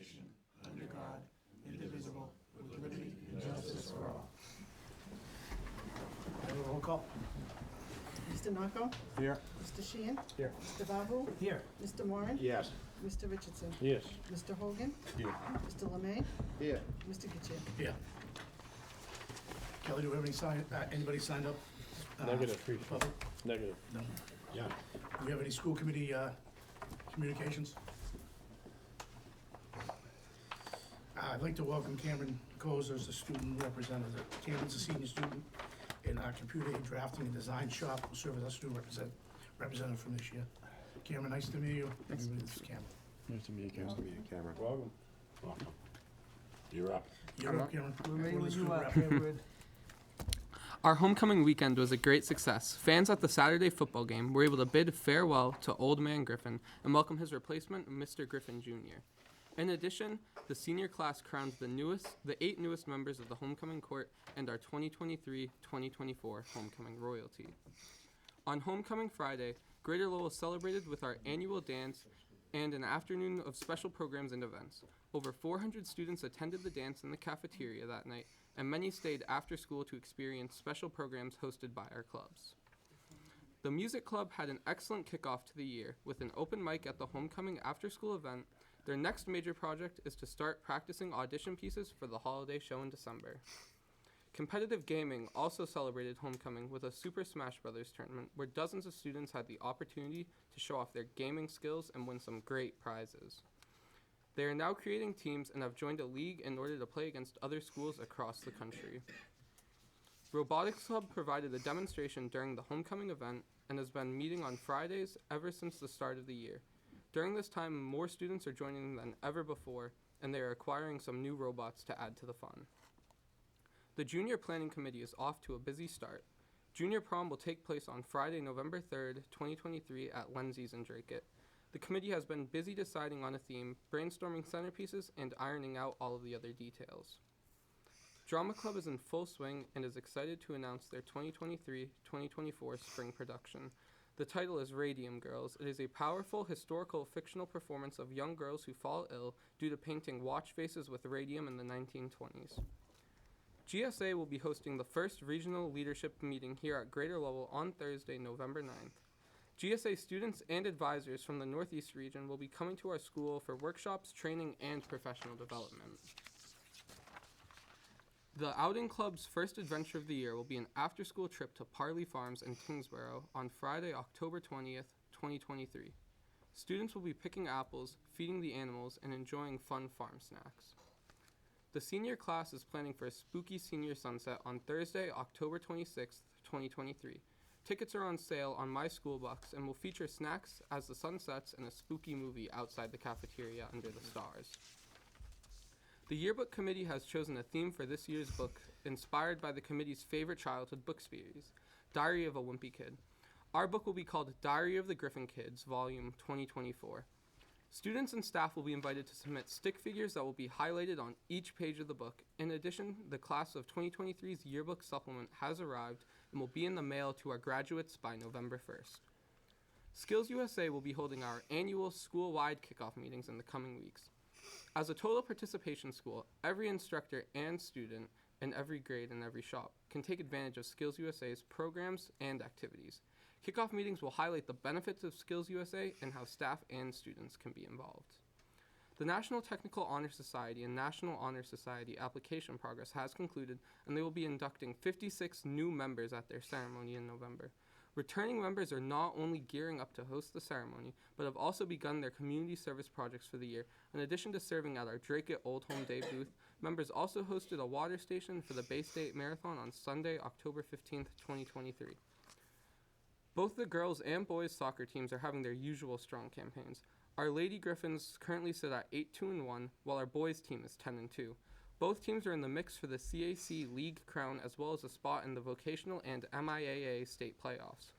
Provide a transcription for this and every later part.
nation, under God, indivisible, with liberty and justice for all. Roll call. Mr. Narco? Here. Mr. Sheehan? Here. Mr. Vahu? Here. Mr. Moran? Yes. Mr. Richardson? Yes. Mr. Hogan? Here. Mr. Lemay? Here. Mr. Getchell? Yeah. Kelly, do we have anybody signed up? Negative. Public? Negative. No. Yeah. Do we have any school committee communications? I'd like to welcome Cameron Kozer as a student representative. Cameron's a senior student in our computer aid drafting and design shop. Will serve as our student representative from this year. Cameron, nice to meet you. Everybody, this is Cameron. Nice to meet you, Cameron. Nice to meet you, Cameron. Welcome. Welcome. You're up. You're up, Cameron. We're ready What when is you the are, student rep? Edward. Our homecoming weekend was a great success. Fans at the Saturday football game were able to bid farewell to Old Man Griffin and welcome his replacement, Mr. Griffin Jr. In addition, the senior class crowned the 8 newest members of the homecoming court and our 2023-2024 homecoming royalty. On homecoming Friday, Greater Lowell celebrated with our annual dance and an afternoon of special programs and events. Over 400 students attended the dance in the cafeteria that night, and many stayed after school to experience special programs hosted by our clubs. The music club had an excellent kickoff to the year with an open mic at the homecoming after-school event. Their next major project is to start practicing audition pieces for the holiday show in December. Competitive gaming also celebrated homecoming with a Super Smash Bros. Tournament where dozens of students had the opportunity to show off their gaming skills and win some great prizes. They are now creating teams and have joined a league in order to play against other schools across the country. Robotics Club provided a demonstration during the homecoming event and has been meeting on Fridays ever since the start of the year. During this time, more students are joining than ever before, and they are acquiring some new robots to add to the fun. The Junior Planning Committee is off to a busy start. Junior Prom will take place on Friday, November 3rd, 2023 at Lindsay's in Dracut. The committee has been busy deciding on a theme, brainstorming centerpieces, and ironing out all of the other details. Drama Club is in full swing and is excited to announce their 2023-2024 spring production. The title is Radium Girls. It is a powerful historical fictional performance of young girls who fall ill due to painting watch faces with radium in the 1920s. GSA will be hosting the first regional leadership meeting here at Greater Lowell on Thursday, November 9th. GSA students and advisors from the Northeast region will be coming to our school for workshops, training, and professional development. The Outing Club's first adventure of the year will be an after-school trip to Parley Farms in Kingsborough on Friday, October 20th, 2023. Students will be picking apples, feeding the animals, and enjoying fun farm snacks. The senior class is planning for a spooky senior sunset on Thursday, October 26th, 2023. Tickets are on sale on My School Bucks and will feature snacks as the sun sets and a spooky movie outside the cafeteria under the stars. The yearbook committee has chosen a theme for this year's book inspired by the committee's favorite childhood book series, Diary of a Wimpy Kid. Our book will be called Diary of the Griffin Kids, Volume 2024. Students and staff will be invited to submit stick figures that will be highlighted on each page of the book. In addition, the class of 2023's yearbook supplement has arrived and will be in the mail to our graduates by November 1st. Skills USA will be holding our annual school-wide kickoff meetings in the coming weeks. As a total participation school, every instructor and student in every grade and every shop can take advantage of Skills USA's programs and activities. Kickoff meetings will highlight the benefits of Skills USA and how staff and students can be involved. The National Technical Honor Society and National Honor Society application progress has concluded, and they will be inducting 56 new members at their ceremony in November. Returning members are not only gearing up to host the ceremony, but have also begun their community service projects for the year. In addition to serving at our Dracut Old Home Day booth, members also hosted a water station for the Bay State Marathon on Sunday, October 15th, 2023. Both the girls and boys soccer teams are having their usual strong campaigns. Our Lady Griffins currently sit at 8-2-1, while our boys team is 10-2. Both teams are in the mix for the CAC League crown as well as a spot in the vocational and MIAA state playoffs.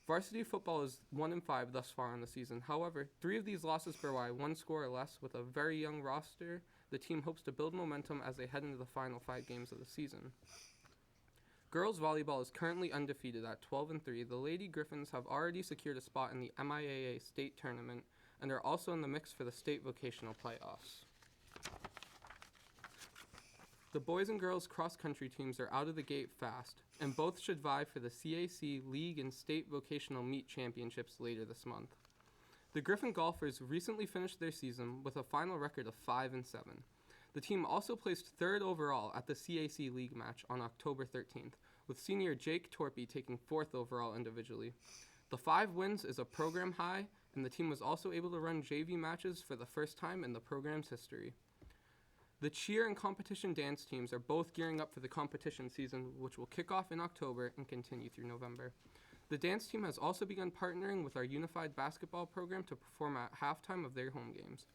Varsity football is 1-5 thus far on the season. However, 3 of these losses were by 1 score or less. With a very young roster, the team hopes to build momentum as they head into the final 5 games of the season. Girls volleyball is currently undefeated at 12-3. The Lady Griffins have already secured a spot in the MIAA state tournament and are also in the mix for the state vocational playoffs. The boys and girls cross-country teams are out of the gate fast, and both should vie for the CAC League and State Vocational Meet Championships later this month. The Griffin Golfers recently finished their season with a final record of 5-7. The team also placed third overall at the CAC League match on October 13th, with senior Jake Torpy taking fourth overall individually. The 5 wins is a program high, and the team was also able to run JV matches for the first time in the program's history. The cheer and competition dance teams are both gearing up for the competition season, which will kick off in October and continue through November. The dance team has also begun partnering with our Unified Basketball program to perform at halftime of their home games.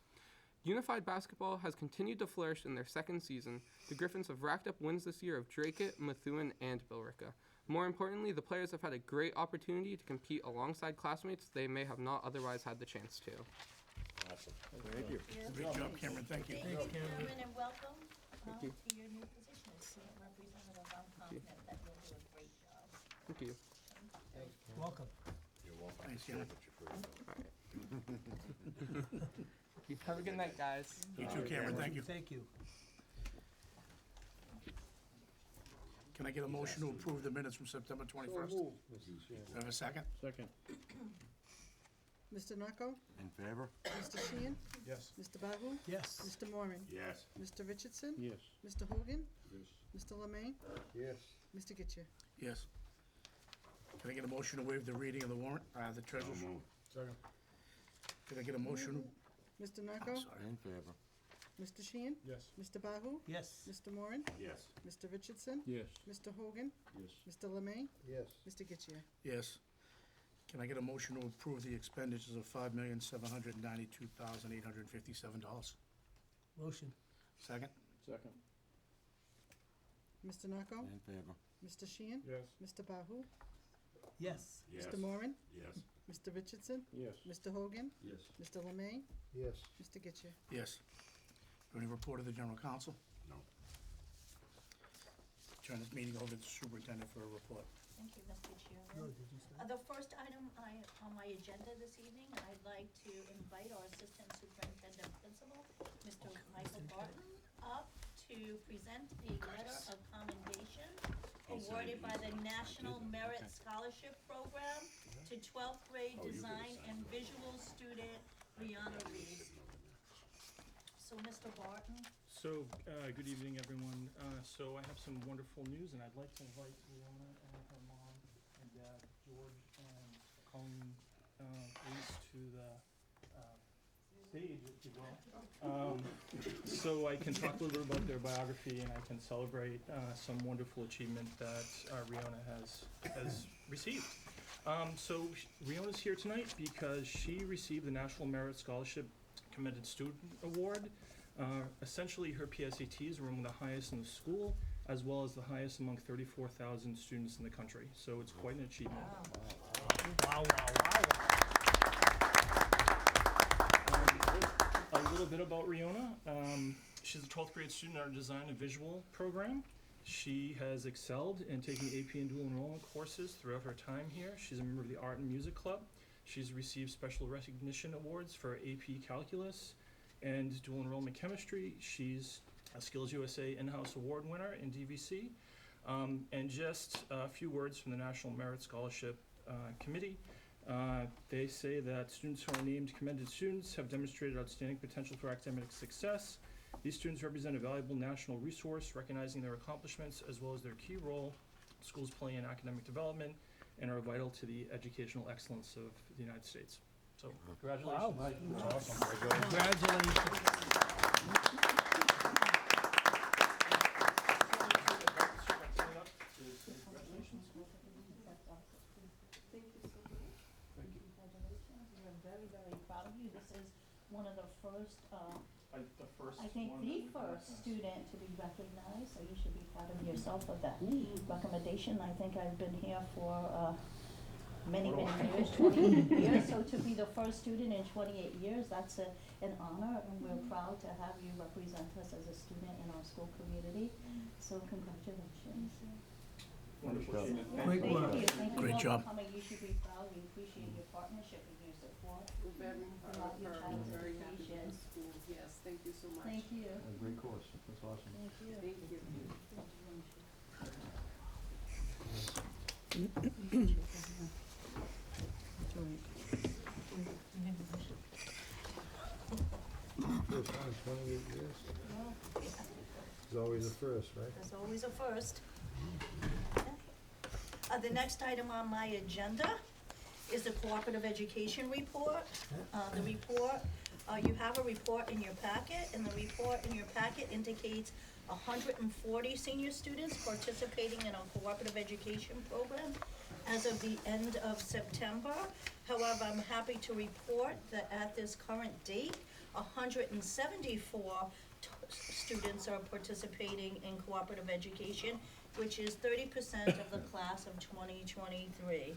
Unified Basketball has continued to flourish in their second season. The Griffins have racked up wins this year of Dracut, Methuen, and Billerica. More importantly, the players have had a great opportunity to compete alongside classmates they may have not otherwise had the chance to. Awesome. Thank you. Great job, Cameron, thank you. Thank you, Cameron, and welcome Thank you. to your new position as student representative. I'm confident that you'll do a great job. Thank you. Welcome. You're welcome. Thanks, Cameron. Have a good night, guys. You too, Cameron, thank you. Thank you. Can I get a motion to approve the minutes from September 21st? Do I have a second? Second. Mr. Narco? In favor? Mr. Sheehan? Yes. Mr. Bahu? Yes. Mr. Moran? Yes. Mr. Richardson? Yes. Mr. Hogan? Yes. Mr. Lemay? Yes. Mr. Getchir? Yes. Can I get a motion to waive the reading of the warrant, the treasurer's? So moved. Second. Can I get a motion? Mr. Narco? Sorry. In favor? Mr. Sheehan? Yes. Mr. Bahu? Yes. Mr. Moran? Yes. Mr. Richardson? Yes. Mr. Hogan? Yes. Mr. Lemay? Yes. Mr. Getchir? Yes. Can I get a motion to approve the expenditures of $5,792,857? Motion. Second? Second. Mr. Narco? In favor? Mr. Sheehan? Yes. Mr. Bahu? Yes. Yes. Mr. Moran? Yes. Mr. Richardson? Yes. Mr. Hogan? Yes. Mr. Lemay? Yes. Mr. Getchir? Yes. Any report of the general counsel? No. Turn this meeting over to the superintendent for a report. Thank you, Mr. No, Chairman. did you start? The first item on my agenda this evening, I'd like to invite our Assistant Superintendent Principal, Mr. Michael Barton, up to present a letter of commendation awarded by the National Merit Scholarship Program to 12th grade design and visual student Rihanna Reeves. So, Mr. Barton, So, good evening, everyone. So I have some wonderful news, and I'd like to invite Leona and her mom and dad, George and Colleen Reese, to the stage, if you will. So I can talk a little bit about their biography, and I can celebrate some wonderful achievement that Riona has received. So Riona's here tonight because she received the National Merit Scholarship Commended Student Award. Essentially, her PSATs were among the highest in the school, as well as the highest among 34,000 students in the country. So it's quite an achievement. Wow, wow, wow. A little bit about Riona. She's a 12th grade student in our design and visual program. She has excelled in taking AP and dual enrollment courses throughout her time here. She's a member of the Art and Music Club. She's received special recognition awards for AP Calculus and dual enrollment chemistry. She's a Skills USA in-house award winner in DVC. And just a few words from the National Merit Scholarship Committee. They say that students who are named commended students have demonstrated outstanding potential for academic success. These students represent a valuable national resource, recognizing their accomplishments as well as their key role schools play in academic development and are vital to the educational excellence of the United States. So, congratulations. Wow. Congratulations. congratulations. We're very, very proud of you. This is one of the first, The first I think one. the first student to be recognized, so you should be proud of yourself of that recommendation. I think I've been here for many, many years, 28 years. So to be the first student in 28 years, that's an honor, and we're proud to have you represent us as a student in our school community. So congratulations. Wonderful achievement. Great work. Thank you. Thank you Great all job. for coming. You should be proud. We appreciate your partnership and your support throughout your child's education. Yes, Thank you so much. Thank you. A great course, that's awesome. Thank you. Thank you. First time in 28 years. Well, There's always a first, right? there's always a first. The next item on my agenda is the cooperative education report. The report, you have a report in your packet, and the report in your packet indicates 140 senior students participating in a cooperative education program as of the end of September. However, I'm happy to report that at this current date, 174 students are participating in cooperative education, which is 30% of the class of 2023.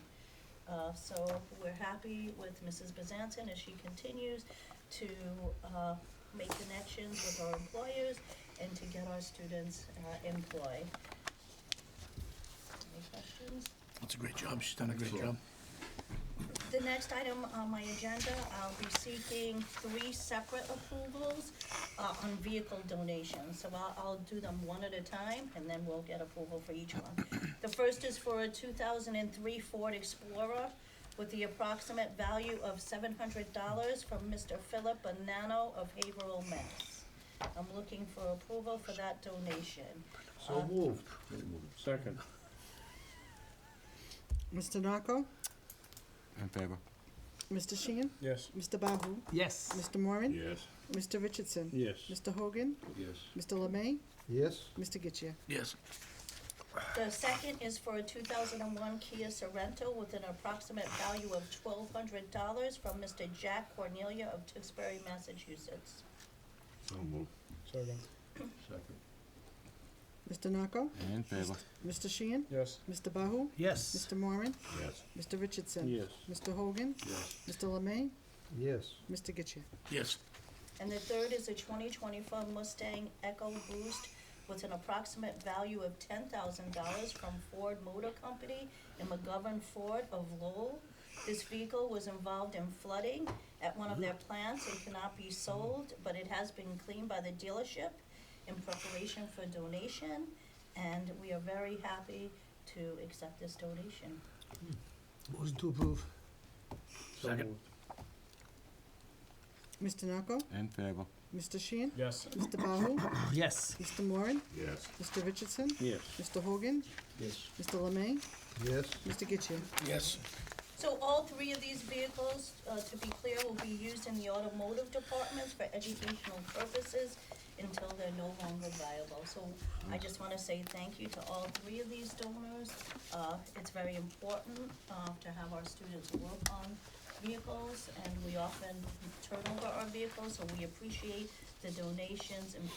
So we're happy with Mrs. Bezanson as she continues to make connections with our employers and to get our students employed. Any questions? That's a great job, she's done a great job. The next item on my agenda, I'll be seeking 3 separate approvals on vehicle donations. So I'll do them one at a time, and then we'll get approval for each one. The first is for a 2003 Ford Explorer with the approximate value of $700 from Mr. Philip Bonanno of Haverhill, Mass. I'm looking for approval for that donation. So moved. Second. Mr. Narco? In favor. Mr. Sheehan? Yes. Mr. Bahu? Yes. Mr. Moran? Yes. Mr. Richardson? Yes. Mr. Hogan? Yes. Mr. Lemay? Yes. Mr. Getchia? Yes. The second is for a 2001 Kia Sorento with an approximate value of $1,200 from Mr. Jack Cornelia of Tewksbury, Massachusetts. So moved. Second. Second. Mr. Narco? In favor. Mr. Sheehan? Yes. Mr. Bahu? Yes. Mr. Moran? Yes. Mr. Richardson? Yes. Mr. Hogan? Yes. Mr. Lemay? Yes. Mr. Getchia? Yes. And the third is a 2024 Mustang Echo Boost with an approximate value of $10,000 from Ford Motor Company and McGovern Ford of Lowell. This vehicle was involved in flooding at one of their plants and cannot be sold, but it has been cleaned by the dealership in preparation for donation, and we are very happy to accept this donation. Motion to approve. Second. Mr. Narco? In favor. Mr. Sheehan? Yes. Mr. Bahu? Yes. Mr. Moran? Yes. Mr. Richardson? Yes. Mr. Hogan? Yes. Mr. Lemay? Yes. Mr. Getchia? Yes. So all 3 of these vehicles, to be clear, will be used in the automotive departments for educational purposes until they're no longer viable. So I just wanna say thank you to all 3 of these donors. It's very important, to have our students work on vehicles, and we often turn over our vehicles, so we appreciate the donations and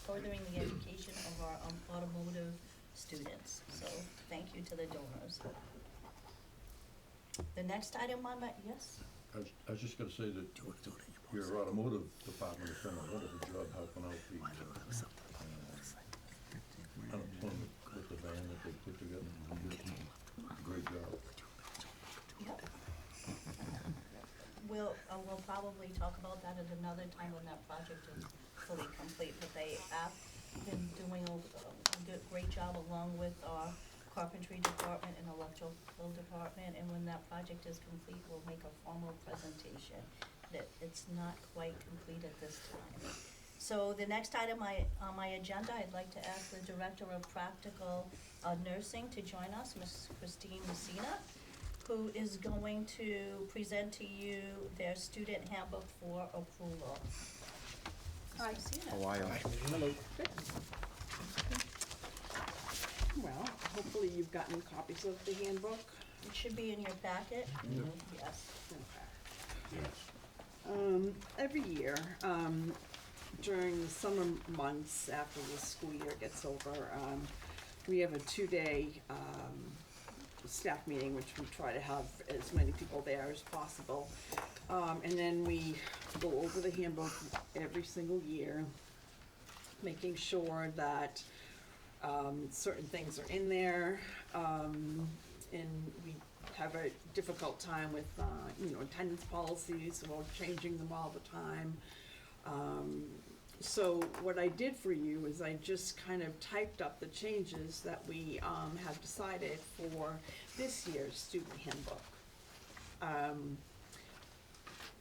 furthering the education of our automotive students. So thank you to the donors. The next item on my, yes? I was just gonna say that your automotive department has done a wonderful job helping out the unemployment with the van that they put together. Great job. Yep. We'll probably talk about that at another time when that project is fully complete, but they have been doing a great job along with our carpentry department and electrical department, and when that project is complete, we'll make a formal presentation. That it's not quite complete at this time. So the next item on my agenda, I'd like to ask the Director of Practical Nursing to join us, Ms. Christine Messina, who is going to present to you their student handbook for approval. Hi. Ms. Messina. How are you? Hello. Well, hopefully you've gotten copies of the handbook. It should be in your packet. Yes. Yes. Every year, during the summer months after the school year gets over, we have a 2-day staff meeting, which we try to have as many people there as possible. And then we go over the handbook every single year, making sure that certain things are in there, and we have a difficult time with, attendance policies, so we're changing them all the time. So what I did for you is I just kind of typed up the changes that we have decided for this year's student handbook.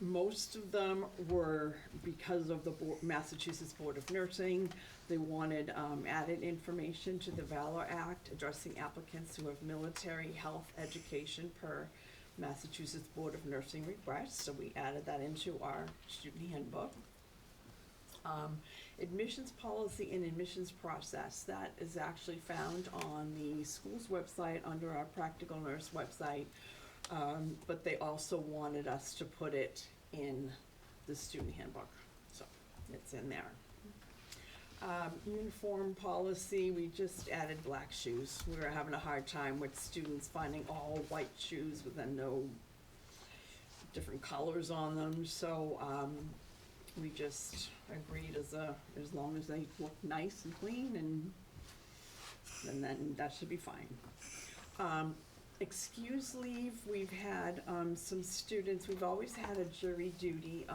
Most of them were because of the Massachusetts Board of Nursing. They wanted added information to the Valor Act addressing applicants who have military health education per Massachusetts Board of Nursing request, so we added that into our student handbook. Admissions policy and admissions process, that is actually found on the school's website under our Practical Nurse website, but they also wanted us to put it in the student handbook, so it's in there. Uniform policy, we just added black shoes. We were having a hard time with students finding all white shoes with then no different colors on them, so we just agreed as long as they look nice and clean, and then that should be fine. Excuse leave, we've had some students, we've always had a jury duty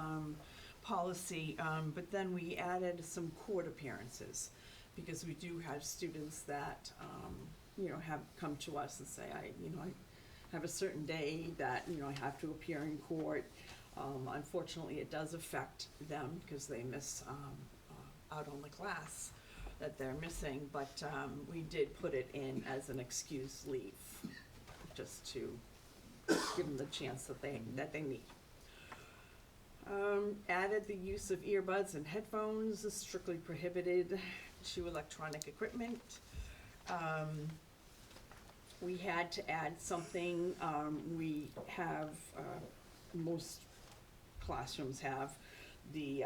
policy, but then we added some court appearances, because we do have students that have come to us and say, I have a certain day that I have to appear in court. Unfortunately, it does affect them because they miss out on the class that they're missing, but we did put it in as an excused leave, just to give them the chance that they need. Added the use of earbuds and headphones is strictly prohibited to electronic equipment. We had to add something, we have, most classrooms have the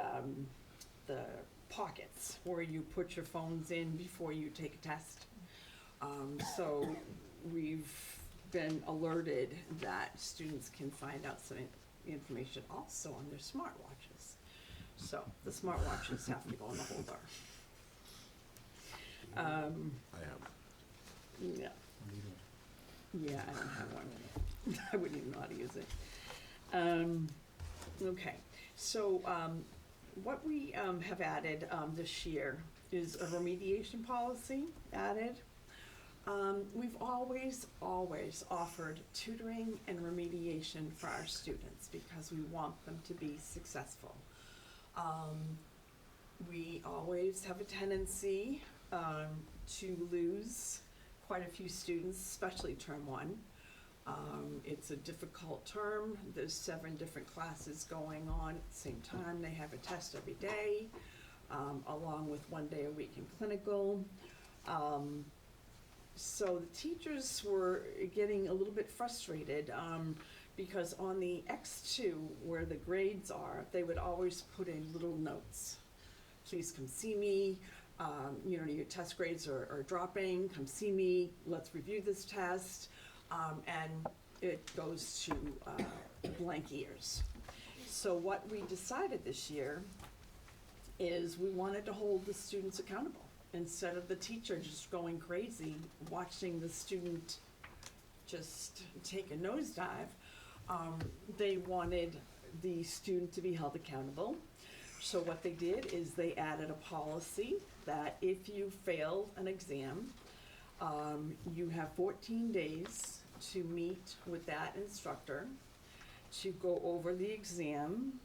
pockets where you put your phones in before you take a test. So we've been alerted that students can find out some information also on their smartwatches. So the smartwatches have to go in the holder. I have. Yeah. Yeah, I don't have one. I wouldn't even know how to use it. Okay, so what we have added this year is a remediation policy added. We've always offered tutoring and remediation for our students because we want them to be successful. We always have a tendency to lose quite a few students, especially term one. It's a difficult term. There's 7 different classes going on at the same time. They have a test every day, along with 1 day a week in clinical. So the teachers were getting a little bit frustrated because on the X2, where the grades are, they would always put in little notes. Please come see me. Your test grades are dropping. Come see me. Let's review this test. And it goes to blank ears. So what we decided this year is we wanted to hold the students accountable. Instead of the teacher just going crazy, watching the student just take a nosedive, they wanted the student to be held accountable. So what they did is they added a policy that if you failed an exam, you have 14 days to meet with that instructor to go over the exam,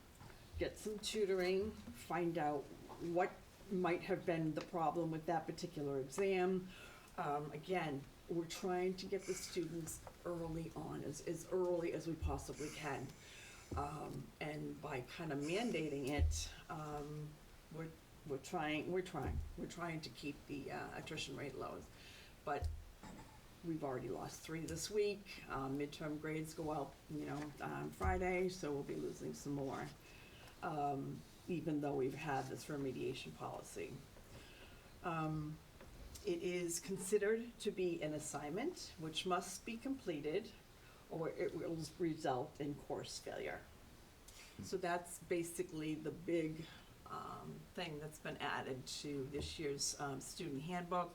get some tutoring, find out what might have been the problem with that particular exam. Again, we're trying to get the students early on, as early as we possibly can. And by kind of mandating it, we're trying to keep the attrition rate low. But we've already lost 3 this week. Midterm grades go out, on Friday, so we'll be losing some more, even though we've had this remediation policy. It is considered to be an assignment which must be completed or it will result in course failure. So that's basically the big thing that's been added to this year's student handbook.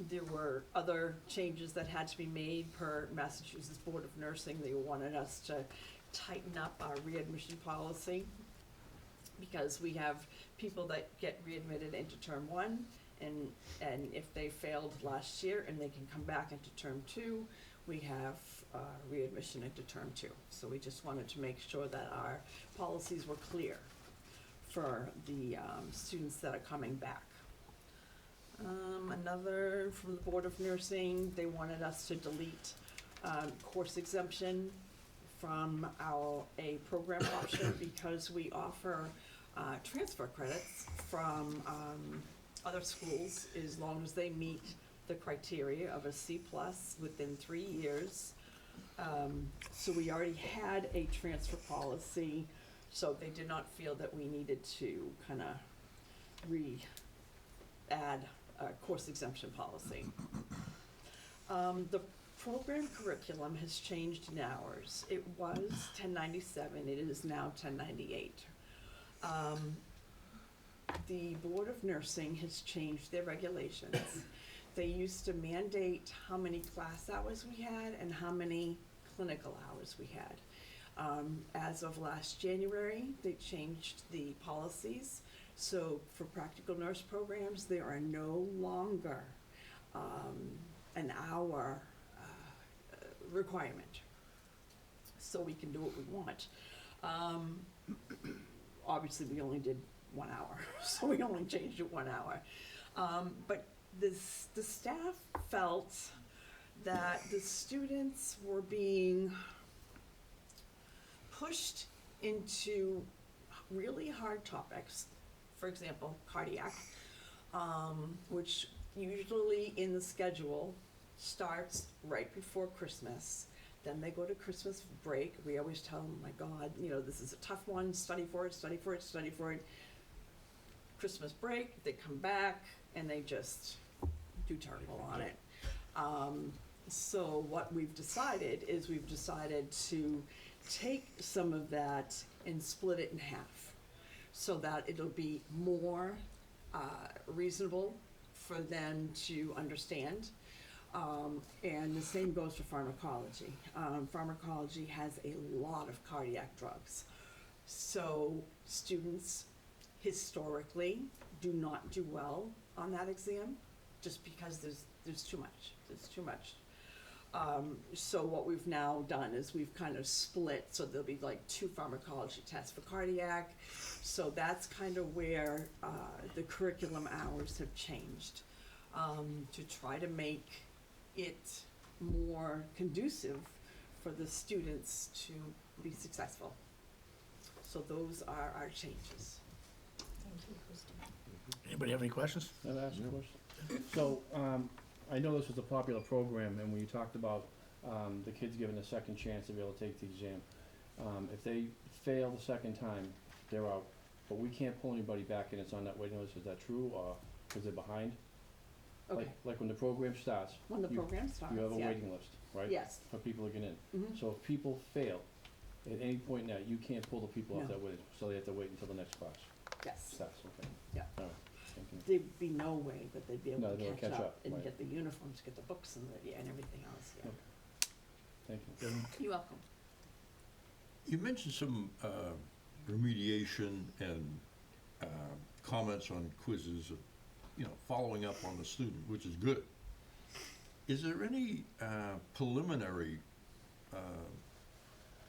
There were other changes that had to be made per Massachusetts Board of Nursing. They wanted us to tighten up our readmission policy because we have people that get readmitted into term one, and if they failed last year and they can come back into term two, we have readmission into term two. So we just wanted to make sure that our policies were clear for the students that are coming back. Another from the Board of Nursing, they wanted us to delete course exemption from a program option because we offer transfer credits from other schools as long as they meet the criteria of a C+ within 3 years. So we already had a transfer policy, so they did not feel that we needed to kind of add a course exemption policy. The program curriculum has changed in hours. It was 1097, it is now 1098. The Board of Nursing has changed their regulations. They used to mandate how many class hours we had and how many clinical hours we had. As of last January, they changed the policies. So for practical nurse programs, there are no longer an hour requirement. So we can do what we want. Obviously, we only did 1 hour, so we only changed it 1 hour. But the staff felt that the students were being pushed into really hard topics. For example, cardiac, which usually in the schedule starts right before Christmas. Then they go to Christmas break. We always tell them, my God, you know, this is a tough one, study for it, study for it, study for it. Christmas break, they come back and they just do terrible on it. So what we've decided is we've decided to take some of that and split it in half so that it'll be more reasonable for them to understand. And the same goes for pharmacology. Pharmacology has a lot of cardiac drugs. So students historically do not do well on that exam just because there's too much. There's too much. So what we've now done is we've kind of split, so there'll be like 2 pharmacology tests for cardiac. So that's kind of where the curriculum hours have changed to try to make it more conducive for the students to be successful. So those are our changes. Thank you, Christine. Anybody have any questions? Can I ask a question? So, I know this was a popular program, and when you talked about the kids given a second chance to be able to take the exam, if they fail the second time, they're out. But we can't pull anybody back and it's on that waiting list. Is that true, or because they're behind? Okay. Like when the program starts, When the program starts, you have a yeah. waiting list, right? Yes. For people to get in. Mhm. So if people fail, at any point now, you can't pull the people off No. that waiting, so they have to wait until the next class Yes. starts, okay? Yeah. All right, thank you. There'd be no way that they'd be able No, to they'll catch catch up up, and right. get the uniforms, get the books and and everything else, yeah. Okay. Thank you. You're welcome. You mentioned some remediation and comments on quizzes, you know, following up on the student, which is good. Is there any preliminary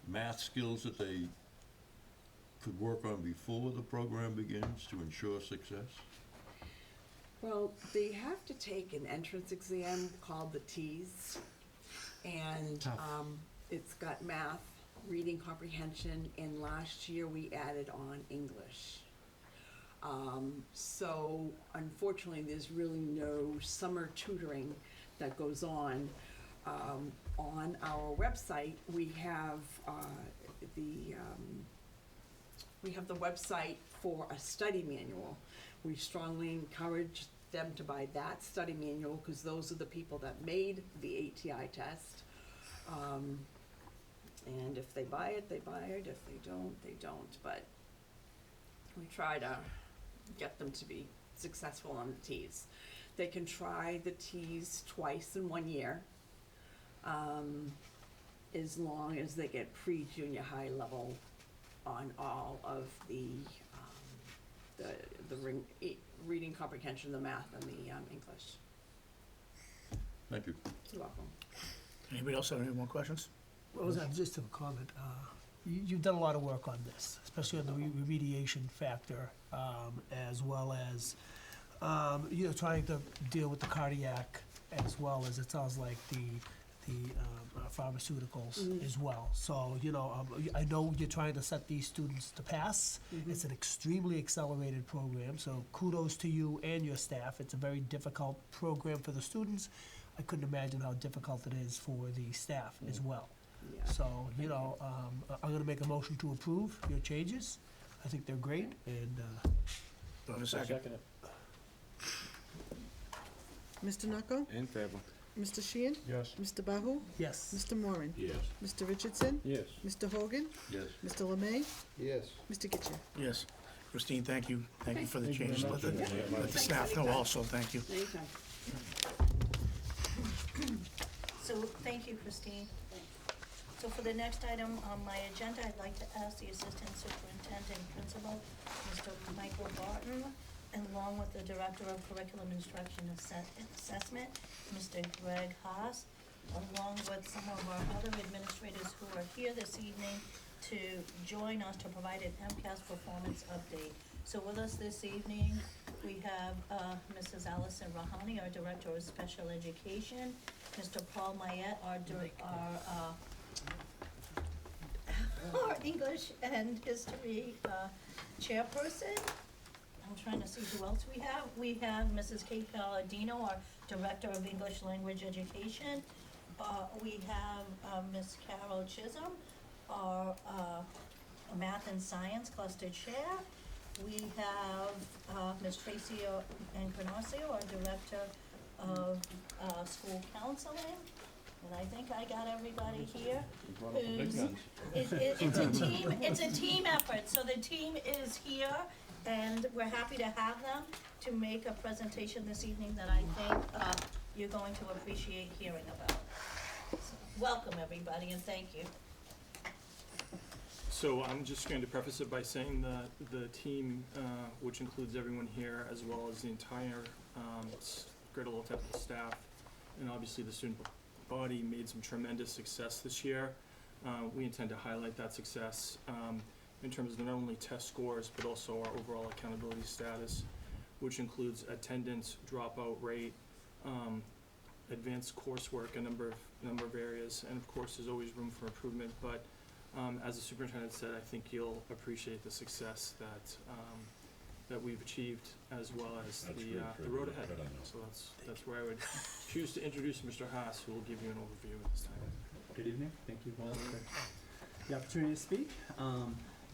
math skills that they could work on before the program begins to ensure success? Well, they have to take an entrance exam called the TEAS, and Tough. it's got math, reading comprehension, and last year we added on English. So unfortunately, there's really no summer tutoring that goes on. On our website, we have the website for a study manual. We strongly encourage them to buy that study manual because those are the people that made the ATI test. And if they buy it, they buy it. If they don't, they don't. But we try to get them to be successful on the TEAS. They can try the TEAS twice in 1 year, as long as they get pre-junior high level on all of the the reading comprehension, the math, and the English. Thank you. You're welcome. Anybody else have any more questions? What was that, just a comment, you've done a lot of work on this, especially on the remediation factor, as well as, trying to deal with the cardiac, as well as, it sounds like, the pharmaceuticals as well. So, I know you're trying to set these students to pass. It's an extremely accelerated program, so kudos to you and your staff. It's a very difficult program for the students. I couldn't imagine how difficult it is for the staff as well. Yeah. So, I'm gonna make a motion to approve your changes. I think they're great, and, Do I have a I second? second it. Mr. Knocko? In favor. Mr. Sheehan? Yes. Mr. Bahu? yes. Mr. Moran? Yes. Mr. Richardson? Yes. Mr. Hogan? Yes. Mr. Lemay? Yes. Mr. Getchell? Yes. Christine, thank you. Thank you for the Thank you very changes. much. Let the staff know also, thank you. Anytime. So, thank you, Christine. So for the next item on my agenda, I'd like to ask the Assistant Superintendent Principal, Mr. Michael Barton, along with the Director of Curriculum Instruction Assessment, Mr. Greg Haas, along with some of our other administrators who are here this evening to join us to provide an MCAS performance update. So with us this evening, we have Mrs. Allison Rahani, our Director of Special Education, Mr. Paul Mayette, our English and History Chairperson. I'm trying to see who else we have. We have Mrs. Kate Palladino, our Director of English Language Education. We have Ms. Carol Chisholm, our Math and Science Cluster Chair. We have Ms. Tracy Encarnacio, our Director of School Counseling. And I think I got everybody here. You brought up the big who's- guns. It's a team effort, so the team is here, and we're happy to have them to make a presentation this evening that I think you're going to appreciate hearing about. So, welcome, everybody, and thank you. So I'm just going to preface it by saying that the team, which includes everyone here, as well as the entire Greater Lowell Technical staff, and obviously the student body, made some tremendous success this year. We intend to highlight that success in terms of not only test scores, but also our overall accountability status, which includes attendance, dropout rate, advanced coursework, a number of areas, and of course, there's always room for improvement. But as the superintendent said, I think you'll appreciate the success that we've achieved, as well as the road ahead. So that's where I would choose to introduce Mr. Haas, who will give you an overview at this time. Good evening. Thank you all for the opportunity to speak.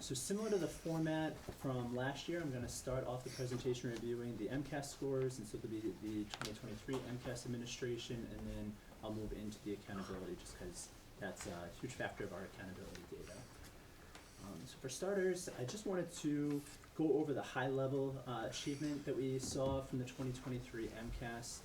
So similar to the format from last year, I'm going to start off the presentation reviewing the MCAS scores, and so there'll be the 2023 MCAS administration, and then I'll move into the accountability, just because that's a huge factor of our accountability data. So for starters, I just wanted to go over the high-level achievement that we saw from the 2023 MCAS.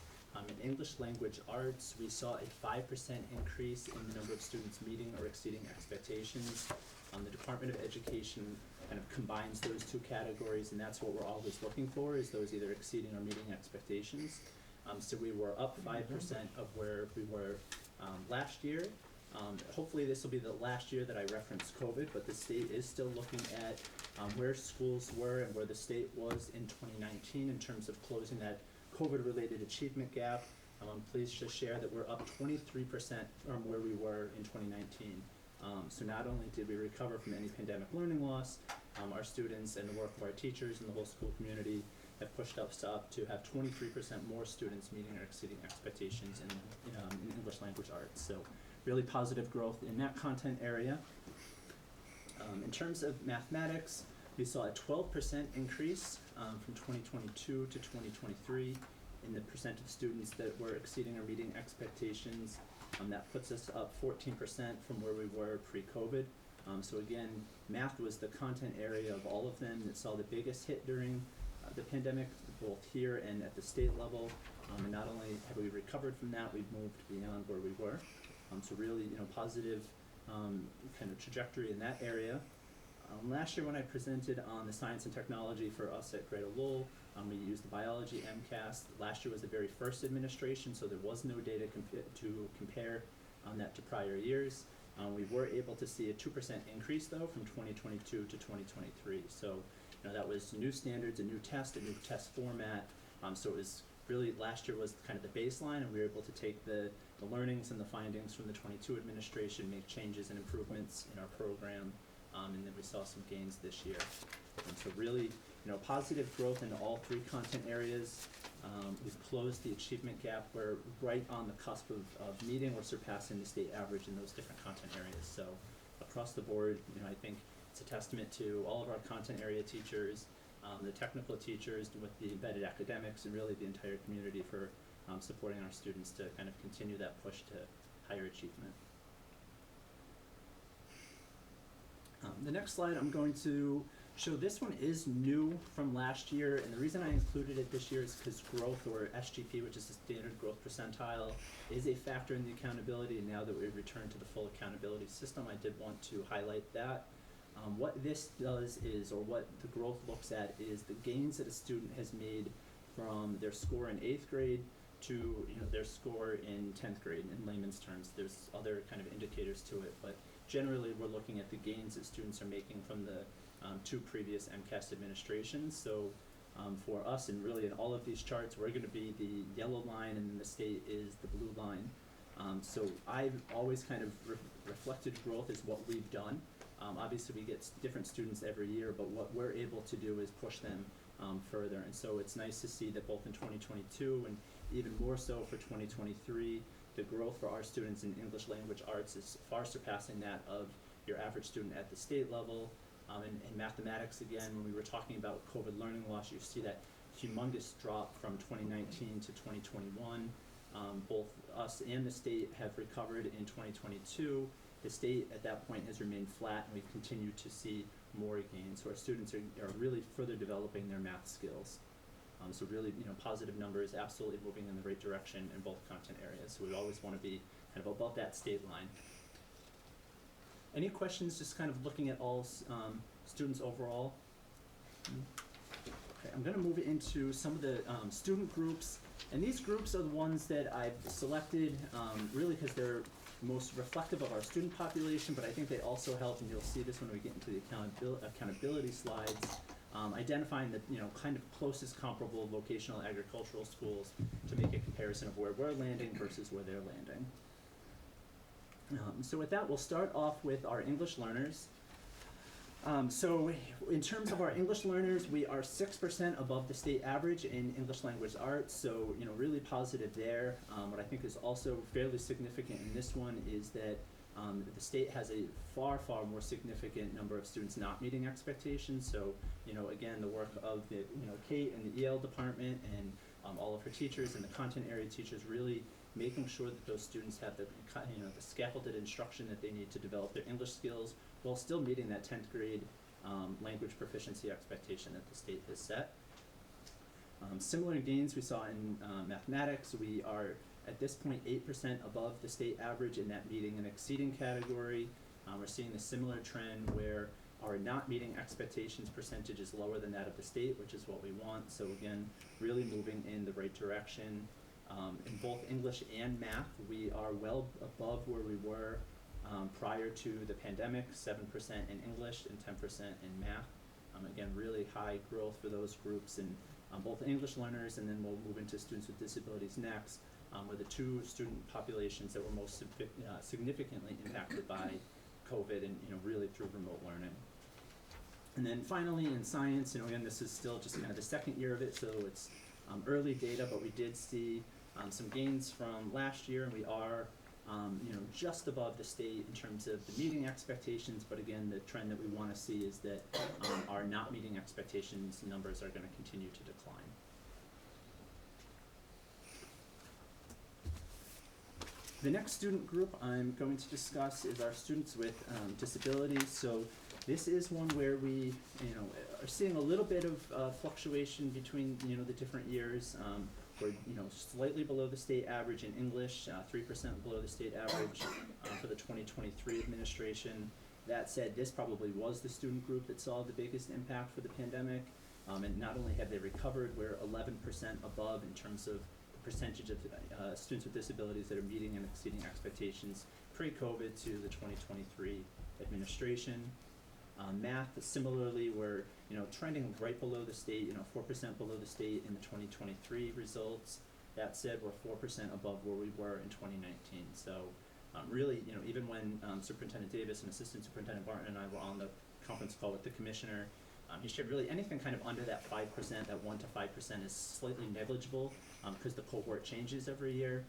In English Language Arts, we saw a 5% increase in the number of students meeting or exceeding expectations. The Department of Education kind of combines those two categories, and that's what we're always looking for, is those either exceeding or meeting expectations. So we were up 5% of where we were last year. Hopefully this will be the last year that I reference COVID, but the state is still looking at where schools were and where the state was in 2019 in terms of closing that COVID-related achievement gap. I'm pleased to share that we're up 23% from where we were in 2019. So not only did we recover from any pandemic learning loss, our students and the work of our teachers and the whole school community have pushed us up to have 23% more students meeting or exceeding expectations in English Language Arts. So really positive growth in that content area. In terms of mathematics, we saw a 12% increase from 2022 to 2023 in the percent of students that were exceeding or meeting expectations. That puts us up 14% from where we were pre-COVID. So again, math was the content area of all of them that saw the biggest hit during the pandemic, both here and at the state level. And not only have we recovered from that, we've moved beyond where we were. So really, positive kind of trajectory in that area. Last year when I presented on the science and technology for us at Greater Lowell, we used the biology MCAS. Last year was the very first administration, so there was no data to compare on that to prior years. We were able to see a 2% increase though from 2022 to 2023. So, that was new standards, a new test format. So it was really, last year was kind of the baseline, and we were able to take the learnings and the findings from the 22 administration, make changes and improvements in our program, and then we saw some gains this year. And so really, positive growth in all three content areas. We've closed the achievement gap. We're right on the cusp of meeting or surpassing the state average in those different content areas. So across the board, I think it's a testament to all of our content area teachers, the technical teachers with the embedded academics, and really the entire community for supporting our students to kind of continue that push to higher achievement. The next slide I'm going to show, this one is new from last year, and the reason I included it this year is because growth, or SGP, which is the standard growth percentile, is a factor in the accountability, and now that we've returned to the full accountability system, I did want to highlight that. What this does is, or what the growth looks at, is the gains that a student has made from their score in 8th grade to their score in 10th grade. In layman's terms, there's other kind of indicators to it, but generally we're looking at the gains that students are making from the two previous MCAS administrations. So for us, and really in all of these charts, we're going to be the yellow line, and then the state is the blue line. So I've always kind of reflected growth as what we've done. Obviously we get different students every year, but what we're able to do is push them further. And so it's nice to see that both in 2022 and even more so for 2023, the growth for our students in English language arts is far surpassing that of your average student at the state level. In mathematics, again, when we were talking about COVID learning loss, you see that humongous drop from 2019 to 2021. Both us and the state have recovered in 2022. The state at that point has remained flat, and we've continued to see more gains. So our students are really further developing their math skills. So really, positive numbers, absolutely moving in the right direction in both content areas. So we always want to be kind of above that state line. Any questions, just kind of looking at all students overall? Okay, I'm going to move into some of the student groups. And these groups are the ones that I've selected really because they're most reflective of our student population, but I think they also help, and you'll see this when we get into the accountability slides, identifying the kind of closest comparable vocational agricultural schools to make a comparison of where we're landing versus where they're landing. So with that, we'll start off with our English learners. So in terms of our English learners, we are 6% above the state average in English language arts, so really positive there. What I think is also fairly significant in this one is that the state has a far more significant number of students not meeting expectations. So again, the work of the Kate and the EL department and all of her teachers and the content area teachers really making sure that those students have the the scaffolded instruction that they need to develop their English skills while still meeting that 10th grade language proficiency expectation that the state has set. Similar gains we saw in mathematics. We are at this point 8% above the state average in that meeting and exceeding category. We're seeing a similar trend where our not meeting expectations percentage is lower than that of the state, which is what we want. So again, really moving in the right direction. In both English and math, we are well above where we were prior to the pandemic, 7% in English and 10% in math. Again, really high growth for those groups, and both English learners, and then we'll move into students with disabilities next, were the two student populations that were most significantly impacted by COVID and really through remote learning. And then finally in science, again, this is still just kind of the second year of it, so it's early data, but we did see some gains from last year, and we are just above the state in terms of the meeting expectations, but again, the trend that we want to see is that our not meeting expectations numbers are going to continue to decline. The next student group I'm going to discuss is our students with disabilities. So this is one where we are seeing a little bit of fluctuation between the different years. We're slightly below the state average in English, 3% below the state average for the 2023 administration. That said, this probably was the student group that saw the biggest impact for the pandemic. And not only have they recovered, we're 11% above in terms of the percentage of students with disabilities that are meeting and exceeding expectations pre-COVID to the 2023 administration. Math, similarly, we're trending right below the state, 4% below the state in the 2023 results. That said, we're 4% above where we were in 2019. So really, even when Superintendent Davis and Assistant Superintendent Barton and I were on the conference call with the commissioner, he shared really anything kind of under that 5%, that 1 to 5% is slightly negligible because the cohort changes every year.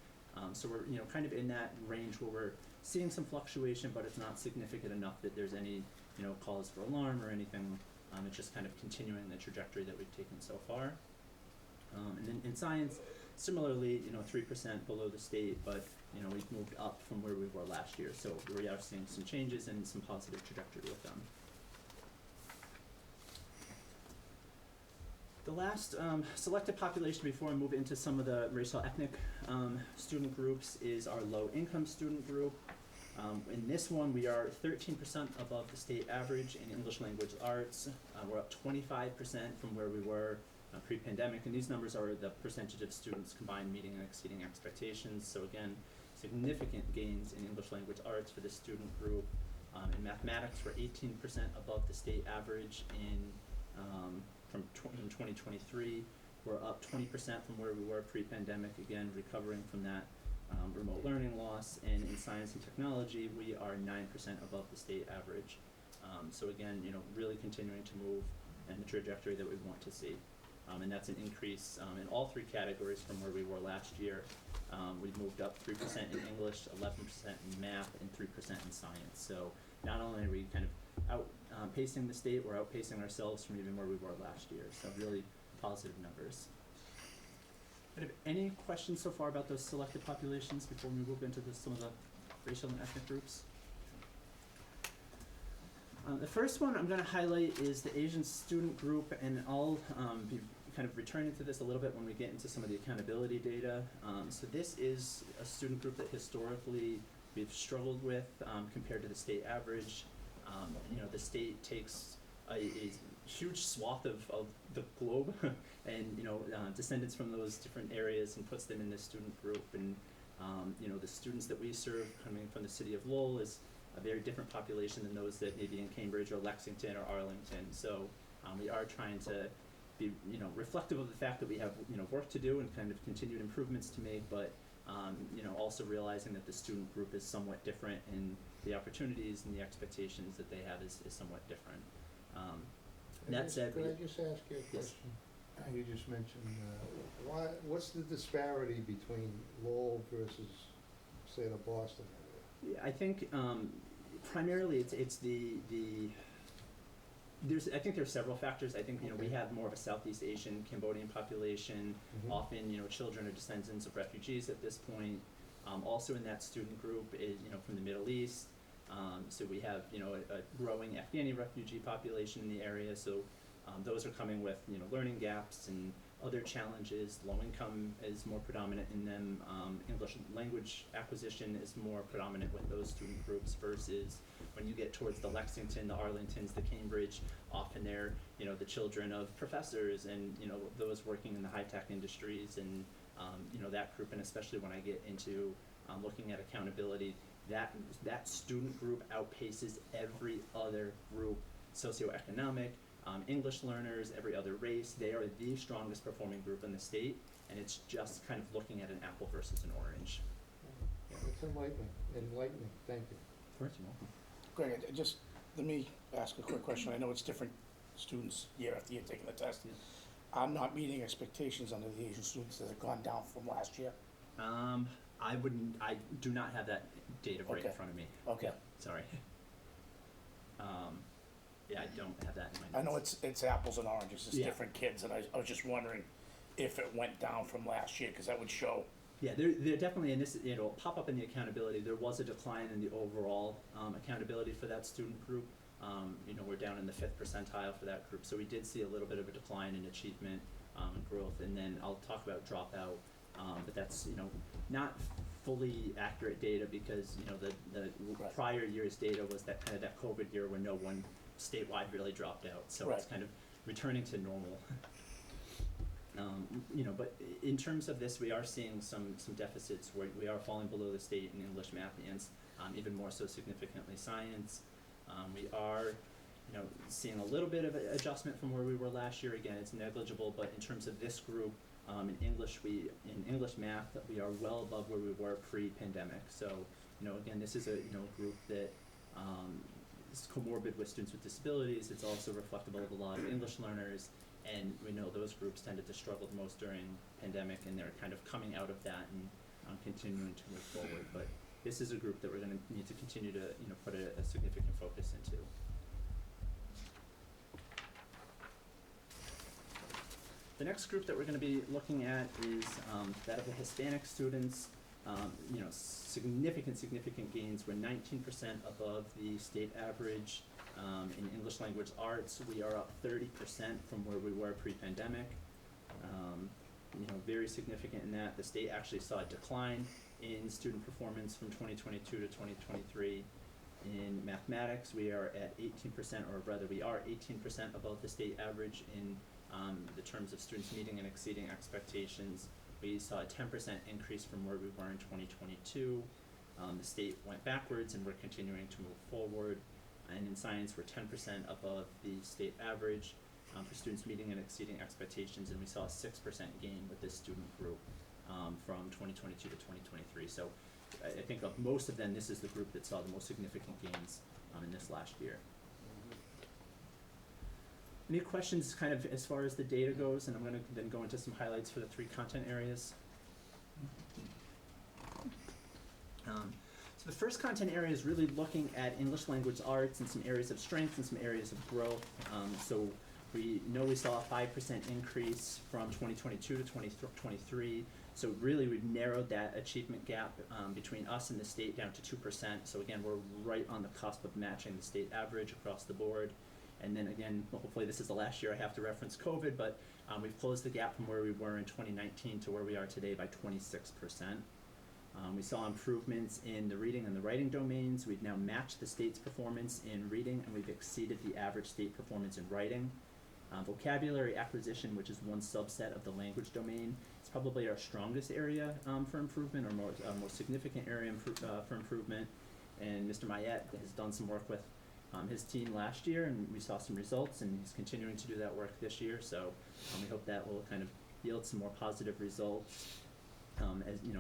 So we're kind of in that range where we're seeing some fluctuation, but it's not significant enough that there's any cause for alarm or anything. It's just kind of continuing the trajectory that we've taken so far. And then in science, similarly, 3% below the state, but we've moved up from where we were last year. So we are seeing some changes and some positive trajectory with them. The last selected population before I move into some of the racial ethnic student groups is our low-income student group. In this one, we are 13% above the state average in English language arts. We're up 25% from where we were pre-pandemic, and these numbers are the percentage of students combined meeting and exceeding expectations. So again, significant gains in English language arts for this student group. In mathematics, we're 18% above the state average in 2023. We're up 20% from where we were pre-pandemic, again, recovering from that remote learning loss. And in science and technology, we are 9% above the state average. So again, really continuing to move in the trajectory that we want to see. And that's an increase in all three categories from where we were last year. We've moved up 3% in English, 11% in math, and 3% in science. So not only are we kind of outpacing the state, we're outpacing ourselves from even where we were last year. So really positive numbers. Any questions so far about those selected populations before we move into some of the racial and ethnic groups? The first one I'm going to highlight is the Asian student group, and I'll be kind of returning to this a little bit when we get into some of the accountability data. So this is a student group that historically we've struggled with compared to the state average. The state takes a huge swath of the globe and descendants from those different areas and puts them in this student group. And the students that we serve coming from the city of Lowell is a very different population than those that may be in Cambridge or Lexington or Arlington. So we are trying to be reflective of the fact that we have work to do and kind of continued improvements to make, but also realizing that the student group is somewhat different and the opportunities and the expectations that they have is somewhat different. That said, Could I just ask you a Yes. question? You just mentioned, what's the disparity between Lowell versus, say, the Boston area? Yeah, I think primarily it's the I think there's several factors. I think we have more of a Southeast Asian, Cambodian population. Mhm. Often children are descendants of refugees at this point. Also in that student group is from the Middle East. So we have a growing Afghani refugee population in the area. So those are coming with learning gaps and other challenges. Low income is more predominant in them. English language acquisition is more predominant with those student groups versus when you get towards the Lexington, the Arlingtons, the Cambridge, often they're the children of professors and those working in the high tech industries and that group. And especially when I get into looking at accountability, that student group outpaces every other group, socioeconomic, English learners, every other race. They are the strongest performing group in the state, and it's just kind of looking at an apple versus an orange. It's enlightening, thank you. First of all, Greg, just let me ask a quick question. I know it's different students year after year taking the test. Yeah. I'm not meeting expectations under the Asian students. Has it gone down from last year? I do not have that data right in Okay. front of me. Okay. Sorry. Yeah, I don't have that in my I know notes. it's apples and oranges, it's Yeah. different kids, and I was just wondering if it went down from last year, because that would show. Yeah, there definitely, and this, it'll pop up in the accountability, there was a decline in the overall accountability for that student group. We're down in the 5th percentile for that group, so we did see a little bit of a decline in achievement and growth, and then I'll talk about dropout but that's, not fully accurate data because, the Right. prior year's data was that kind of that COVID year when no one statewide really dropped out, so it's Right. kind of returning to normal. But in terms of this, we are seeing some deficits where we are falling below the state in English, math, and even more so significantly science. We are, seeing a little bit of an adjustment from where we were last year. Again, it's negligible, but in terms of this group, in English math, we are well above where we were pre-pandemic. So, again, this is a, group that, is comorbid with students with disabilities. It's also reflective of a lot of English learners. And we know those groups tended to struggle the most during pandemic, and they're kind of coming out of that and continuing to move forward. But this is a group that we're going to need to continue to, put a significant focus into. The next group that we're going to be looking at is that of the Hispanic students. Significant gains. We're 19% above the state average. In English language arts, we are up 30% from where we were pre-pandemic. Very significant in that. The state actually saw a decline in student performance from 2022 to 2023. In mathematics, we are at 18%, or rather we are 18% above the state average in the terms of students meeting and exceeding expectations. We saw a 10% increase from where we were in 2022. The state went backwards and we're continuing to move forward. And in science, we're 10% above the state average for students meeting and exceeding expectations, and we saw a 6% gain with this student group from 2022 to 2023. So I think of most of them, this is the group that saw the most significant gains in this last year. Any questions kind of as far as the data goes? And I'm going to then go into some highlights for the 3 content areas. So the first content area is really looking at English language arts and some areas of strength and some areas of growth. So we know we saw a 5% increase from 2022 to 2023. So really we've narrowed that achievement gap between us and the state down to 2%. So again, we're right on the cusp of matching the state average across the board. And then again, hopefully this is the last year I have to reference COVID, but we've closed the gap from where we were in 2019 to where we are today by 26%. We saw improvements in the reading and the writing domains. We've now matched the state's performance in reading, and we've exceeded the average state performance in writing. Vocabulary acquisition, which is one subset of the language domain, is probably our strongest area for improvement, or more significant area for improvement. And Mr. Mayette has done some work with his team last year, and we saw some results, and he's continuing to do that work this year. So we hope that will kind of yield some more positive results.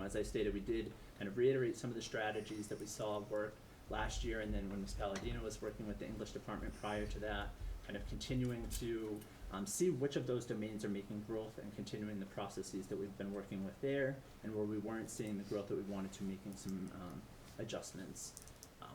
As I stated, we did kind of reiterate some of the strategies that we saw work last year, and then when Ms. Palladino was working with the English department prior to that, kind of continuing to see which of those domains are making growth and continuing the processes that we've been working with there, and where we weren't seeing the growth that we wanted to, making some adjustments.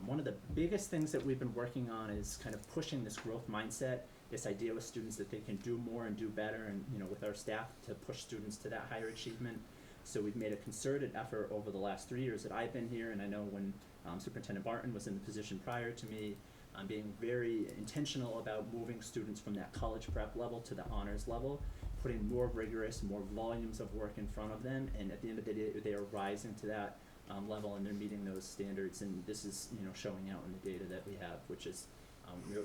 One of the biggest things that we've been working on is kind of pushing this growth mindset, this idea with students that they can do more and do better, and with our staff to push students to that higher achievement. So we've made a concerted effort over the last 3 years that I've been here, and I know when Superintendent Barton was in the position prior to me, being very intentional about moving students from that college prep level to the honors level, putting more rigorous, more volumes of work in front of them, and at the end of the day, they are rising to that level, and they're meeting those standards, and this is showing out in the data that we have, which is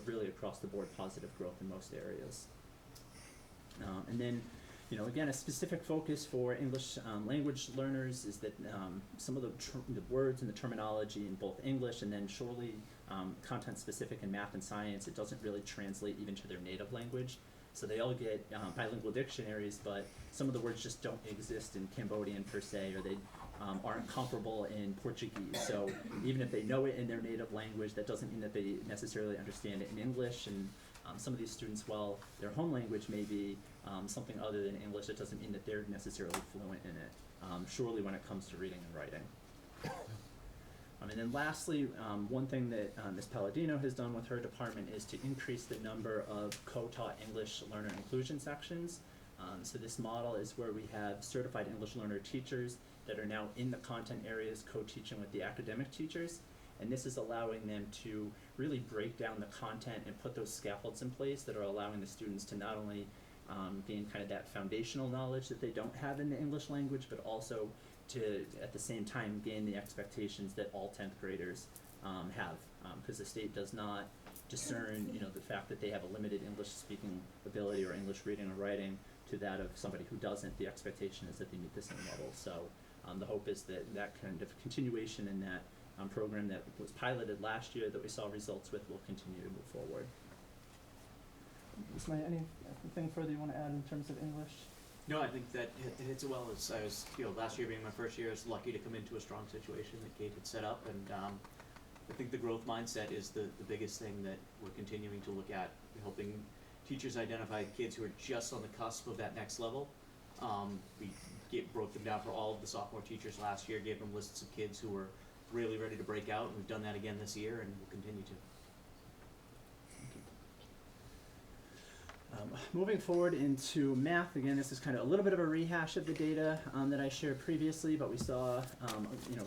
really across the board positive growth in most areas. And then again, a specific focus for English language learners is that some of the words and the terminology in both English and then surely content specific in math and science, it doesn't really translate even to their native language. So they all get bilingual dictionaries, but some of the words just don't exist in Cambodian per se, or they aren't comparable in Portuguese. So even if they know it in their native language, that doesn't mean that they necessarily understand it in English. And some of these students, while their home language may be something other than English, it doesn't mean that they're necessarily fluent in it, surely when it comes to reading and writing. And then lastly, one thing that Ms. Palladino has done with her department is to increase the number of co-taught English learner inclusion sections. So this model is where we have certified English learner teachers that are now in the content areas co-teaching with the academic teachers. And this is allowing them to really break down the content and put those scaffolds in place that are allowing the students to not only gain kind of that foundational knowledge that they don't have in the English language, but also to, at the same time, gain the expectations that all 10th graders have, because the state does not discern, the fact that they have a limited English speaking ability or English reading or writing to that of somebody who doesn't. The expectation is that they meet the same level. So the hope is that that kind of continuation in that program that was piloted last year that we saw results with will continue to move forward. Ismail, anything further you want to add in terms of English? No, I think that it hits it well. As I was, last year being my first year, I was lucky to come into a strong situation that Kate had set up, and I think the growth mindset is the biggest thing that we're continuing to look at, helping teachers identify kids who are just on the cusp of that next level. We broke them down for all of the sophomore teachers last year, gave them lists of kids who were really ready to break out, and we've done that again this year, and we'll continue to. Moving forward into math, again, this is kind of a little bit of a rehash of the data that I shared previously, but we saw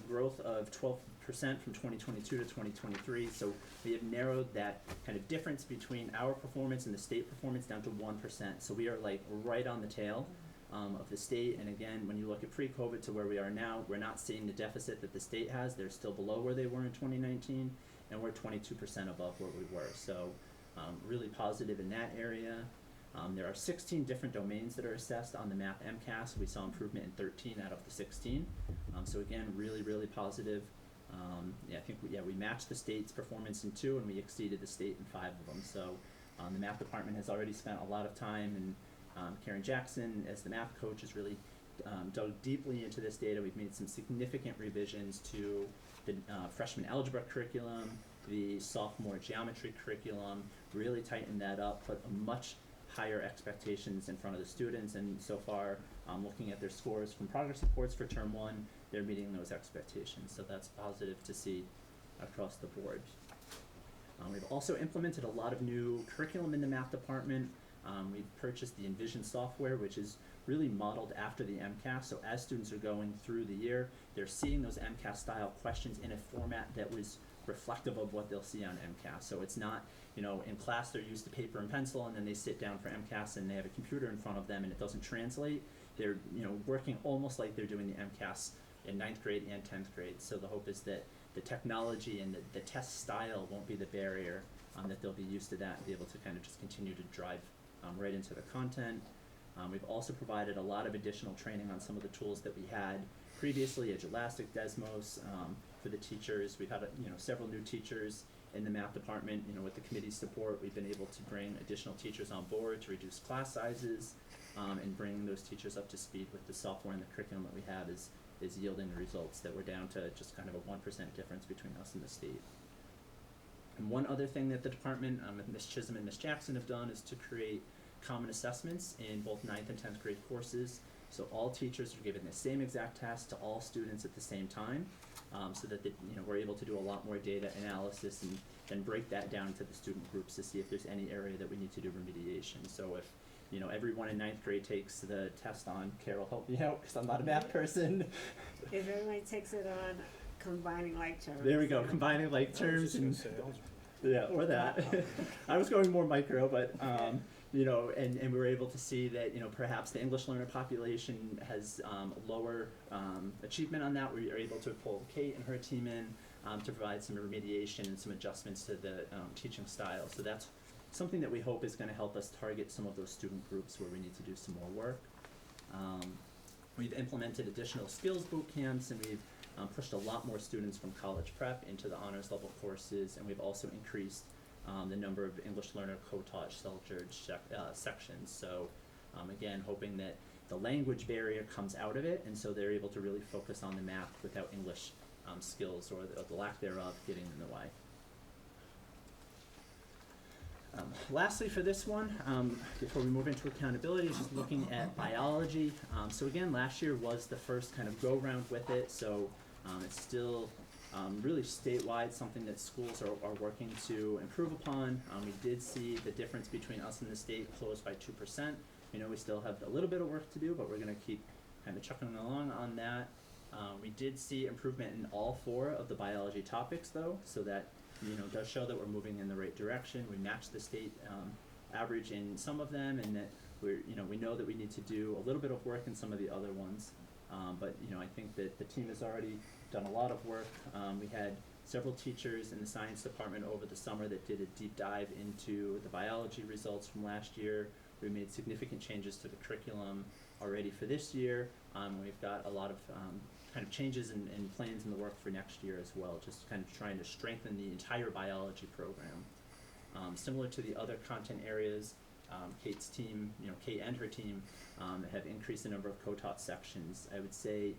growth of 12% from 2022 to 2023. So we have narrowed that kind of difference between our performance and the state performance down to 1%. So we are like right on the tail of the state. And again, when you look at pre-COVID to where we are now, we're not seeing the deficit that the state has. They're still below where they were in 2019, and we're 22% above where we were. So really positive in that area. There are 16 different domains that are assessed on the math MCAS. We saw improvement in 13 out of the 16. So again, really, really positive. I think we matched the state's performance in 2, and we exceeded the state in 5 of them. So the math department has already spent a lot of time, and Karen Jackson, as the math coach, has really dug deeply into this data. We've made some significant revisions to the freshman algebra curriculum, the sophomore geometry curriculum, really tightened that up, put a much higher expectations in front of the students, and so far, looking at their scores from progress reports for term 1, they're meeting those expectations, so that's positive to see across the board. We've also implemented a lot of new curriculum in the math department. We've purchased the Envision software, which is really modeled after the MCAS, so as students are going through the year, they're seeing those MCAS style questions in a format that was reflective of what they'll see on MCAS. So it's not, in class they're used to paper and pencil, and then they sit down for MCAS and they have a computer in front of them and it doesn't translate. They're, working almost like they're doing the MCAS in 9th grade and 10th grade. So the hope is that the technology and the test style won't be the barrier, that they'll be used to that and be able to kind of just continue to drive right into the content. We've also provided a lot of additional training on some of the tools that we had previously, Elastic, Desmos, for the teachers. We've had several new teachers in the math department. With the committee's support, we've been able to bring additional teachers on board to reduce class sizes, and bringing those teachers up to speed with the software and the curriculum that we have is yielding the results that we're down to just kind of a 1% difference between us and the state. And one other thing that the department, Ms. Chisholm and Ms. Jackson have done is to create common assessments in both 9th and 10th grade courses. So all teachers are given the same exact test to all students at the same time, so that we're able to do a lot more data analysis and then break that down to the student groups to see if there's any area that we need to do remediation. So if everyone in 9th grade takes the test on, Carol, help me out because I'm not a math person. If everybody takes it on combining like terms. There we go, combining like terms and or that. I was going more micro, but and we were able to see that perhaps the English learner population has lower achievement on that. We were able to pull Kate and her team in to provide some remediation and some adjustments to the teaching style. So that's something that we hope is going to help us target some of those student groups where we need to do some more work. We've implemented additional skills boot camps, and we've pushed a lot more students from college prep into the honors level courses, and we've also increased the number of English learner co-taught self-judged sections. So again, hoping that the language barrier comes out of it, and so they're able to really focus on the math without English skills or the lack thereof getting in the way. Lastly for this one, before we move into accountability, just looking at biology. So again, last year was the first kind of go-round with it, so it's still really statewide, something that schools are working to improve upon. We did see the difference between us and the state close by 2%. We still have a little bit of work to do, but we're going to keep kind of chugging along on that. We did see improvement in all 4 of the biology topics, though, so that does show that we're moving in the right direction. We matched the state average in some of them, and that we know that we need to do a little bit of work in some of the other ones. But, I think that the team has already done a lot of work. We had several teachers in the science department over the summer that did a deep dive into the biology results from last year. We made significant changes to the curriculum already for this year. We've got a lot of kind of changes and plans in the work for next year as well, just kind of trying to strengthen the entire biology program. Similar to the other content areas, Kate's team, Kate and her team have increased the number of co-taught sections. I would say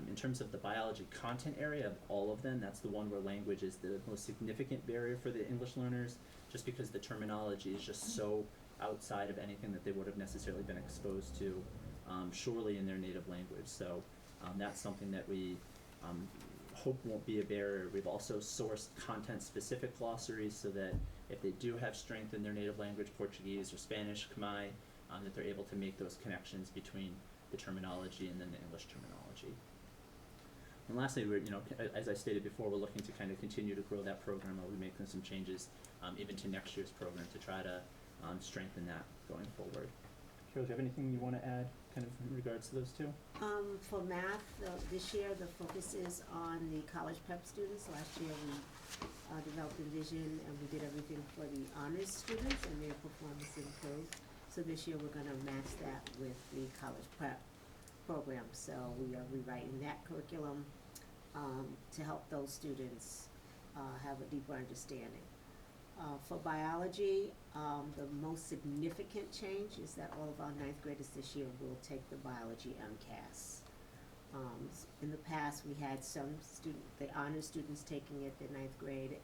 in terms of the biology content area of all of them, that's the one where language is the most significant barrier for the English learners, just because the terminology is just so outside of anything that they would have necessarily been exposed to surely in their native language. So that's something that we hope won't be a barrier. We've also sourced content-specific glossaries so that if they do have strength in their native language, Portuguese or Spanish, Khmer, that they're able to make those connections between the terminology and then the English terminology. And lastly, we're, as I stated before, we're looking to kind of continue to grow that program. We'll be making some changes even to next year's program to try to strengthen that going forward. Carol, do you have anything you want to add kind of in regards to those two? For math, this year the focus is on the college prep students. Last year we developed a vision and we did everything for the honors students and their performance improved. So this year we're going to match that with the college prep program. So we are rewriting that curriculum to help those students have a deeper understanding. For biology, the most significant change is that all of our ninth graders this year will take the biology MCAS. In the past, we had some the honors students taking it in ninth grade,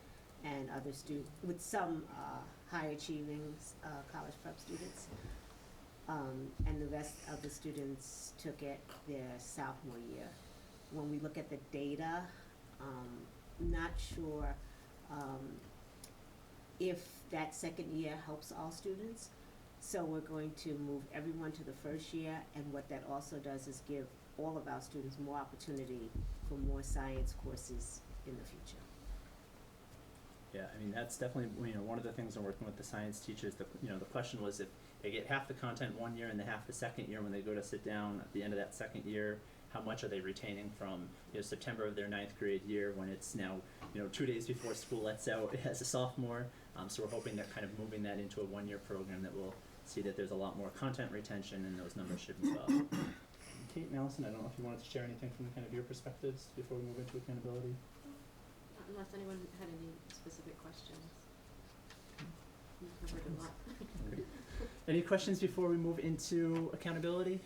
and other students, with some high achieving college prep students, and the rest of the students took it their sophomore year. When we look at the data, not sure if that second year helps all students. So we're going to move everyone to the first year, and what that also does is give all of our students more opportunity for more science courses in the future. Yeah, I mean, that's definitely, one of the things I'm working with the science teachers, the question was if they get half the content one year and the half the second year, when they go to sit down at the end of that second year, how much are they retaining from September of their ninth grade year when it's now 2 days before school lets out as a sophomore. So we're hoping that kind of moving that into a one-year program that will see that there's a lot more content retention and those numbers should move up. Kate and Allison, I don't know if you wanted to share anything from kind of your perspectives before we move into accountability. Unless anyone had any specific questions. You covered a lot. Any questions before we move into accountability?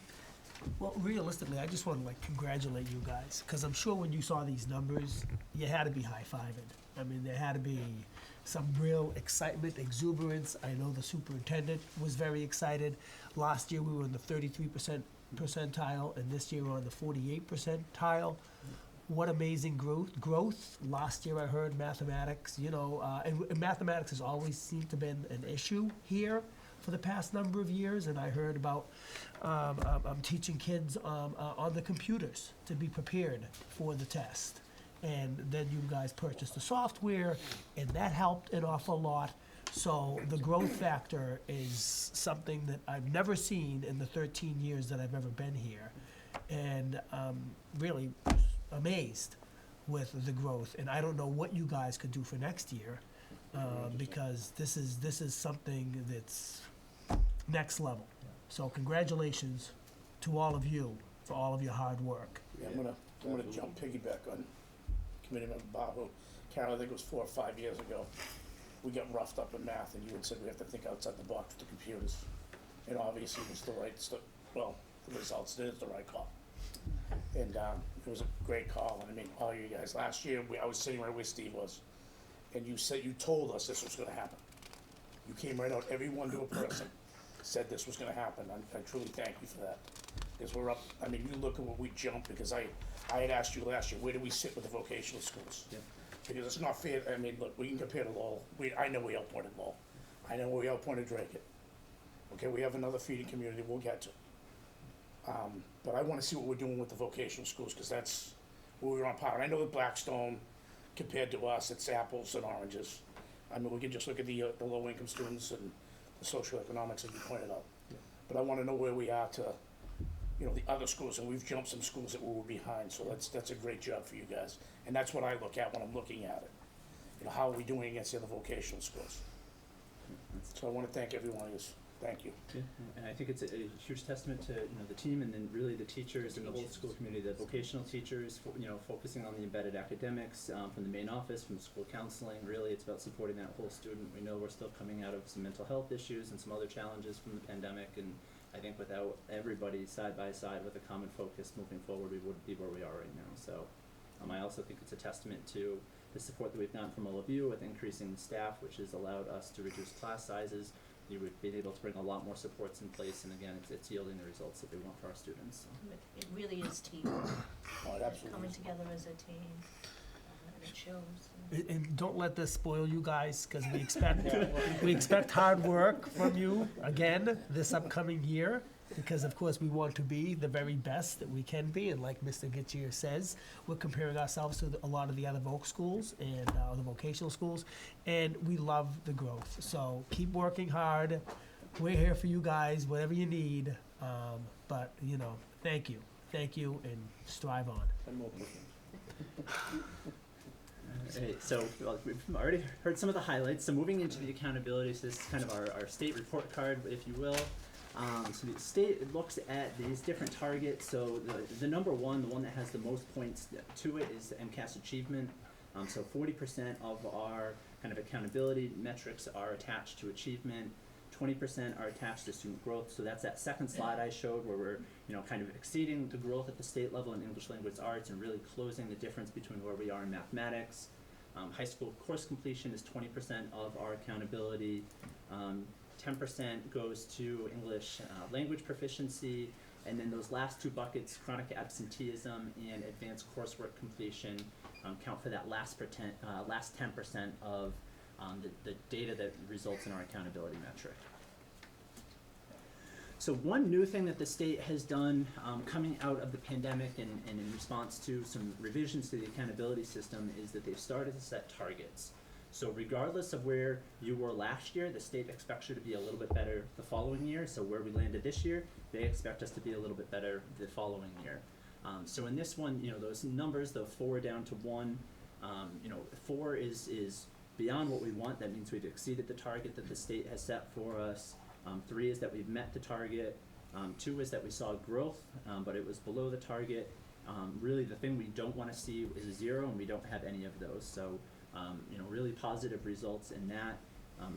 Well, realistically, I just want to congratulate you guys, because I'm sure when you saw these numbers, you had to be high-fiving. I mean, there had to be some real excitement, exuberance. I know the superintendent was very excited. Last year, we were in the 33% percentile, and this year we're on the 48 percentile. What amazing growth. Last year I heard mathematics, and mathematics has always seemed to have been an issue here for the past number of years, and I heard about I'm teaching kids on the computers to be prepared for the test. And then you guys purchased the software, and that helped an awful lot. So the growth factor is something that I've never seen in the 13 years that I've ever been here. And really amazed with the growth. And I don't know what you guys could do for next year, because this is something that's next level. So congratulations to all of you for all of your hard work. Yeah, I'm gonna jump piggyback on Committee Member Bahu. Carol, I think it was 4 or 5 years ago, we got roughed up in math, and you had said we have to think outside the box with the computers. And obviously it was the right, the results, it is the right call. And it was a great call, and I mean, all you guys, last year, I was sitting right where Steve was, and you told us this was gonna happen. You came right out, every one to a person, said this was gonna happen. I truly thank you for that. Because we're up, I mean, you look at what we jumped, because I had asked you last year, where do we sit with the vocational schools? Yeah. Because it's not fair, I mean, look, we can compare to Lowell, I know we outpointed Lowell, I know we outpointed Drake. Okay, we have another feeding community we'll get to. But I wanna see what we're doing with the vocational schools, because that's where we're on par. I know that Blackstone, compared to us, it's apples and oranges. I mean, we can just look at the low-income students and the social economics that you pointed out. but I wanna know where we are to, you know, the other schools, and we've jumped some schools that we were behind, so that's a great job for you guys. And that's what I look at when I'm looking at it. You know, how are we doing against the other vocational schools? So I wanna thank everyone, thank you. Yeah, and I think it's a huge testament to, you know, the team and then really the teachers and the whole school community, the vocational teachers, you know, focusing on the embedded academics, from the main office, from school counseling. Really, it's about supporting that whole student. We know we're still coming out of some mental health issues and some other challenges from the pandemic, and I think without everybody side by side with a common focus moving forward, we wouldn't be where we are right now. So, I also think it's a testament to the support that we've gotten from all of you with increasing staff, which has allowed us to reduce class sizes. We've been able to bring a lot more supports in place, and again, it's yielding the results that we want for our students. So. It really is teamwork. Oh, it absolutely Coming is. together as a team, and it shows. And don't let this spoil you guys, because we expect hard work from you again this upcoming year, because of course we want to be the very best that we can be, and like Mr. Gettier says, we're comparing ourselves to a lot of the other voc schools and the vocational schools, and we love the growth. So keep working hard. We're here for you guys, whatever you need. But you know, thank you, and strive on. And more pushing. Alright, so well, we've already heard some of the highlights. So moving into the accountability, so this is kind of our state report card, if you will. So the state looks at these different targets. So the number one, the one that has the most points to it, is MCAS achievement. So 40% of our kind of accountability metrics are attached to achievement. 20% are attached to student growth. So that's that second slide I showed, where we're, you know, kind of exceeding the growth at the state level in English language arts and really closing the difference between where we are in mathematics. High school course completion is 20% of our accountability. 10% goes to English language proficiency, and then those last two buckets, chronic absenteeism and advanced coursework completion, count for that last 10% of the data that results in our accountability metric. So one new thing that the state has done coming out of the pandemic and in response to some revisions to the accountability system is that they've started to set targets. So regardless of where you were last year, the state expects you to be a little bit better the following year. So where we landed this year, they expect us to be a little bit better the following year. So in this one, you know, those numbers, the 4 down to 1, you know, 4 is beyond what we want. That means we've exceeded the target that the state has set for us. 3 is that we've met the target. 2 is that we saw growth, but it was below the target. Really the thing we don't want to see is a 0, and we don't have any of those. So you know, really positive results in that.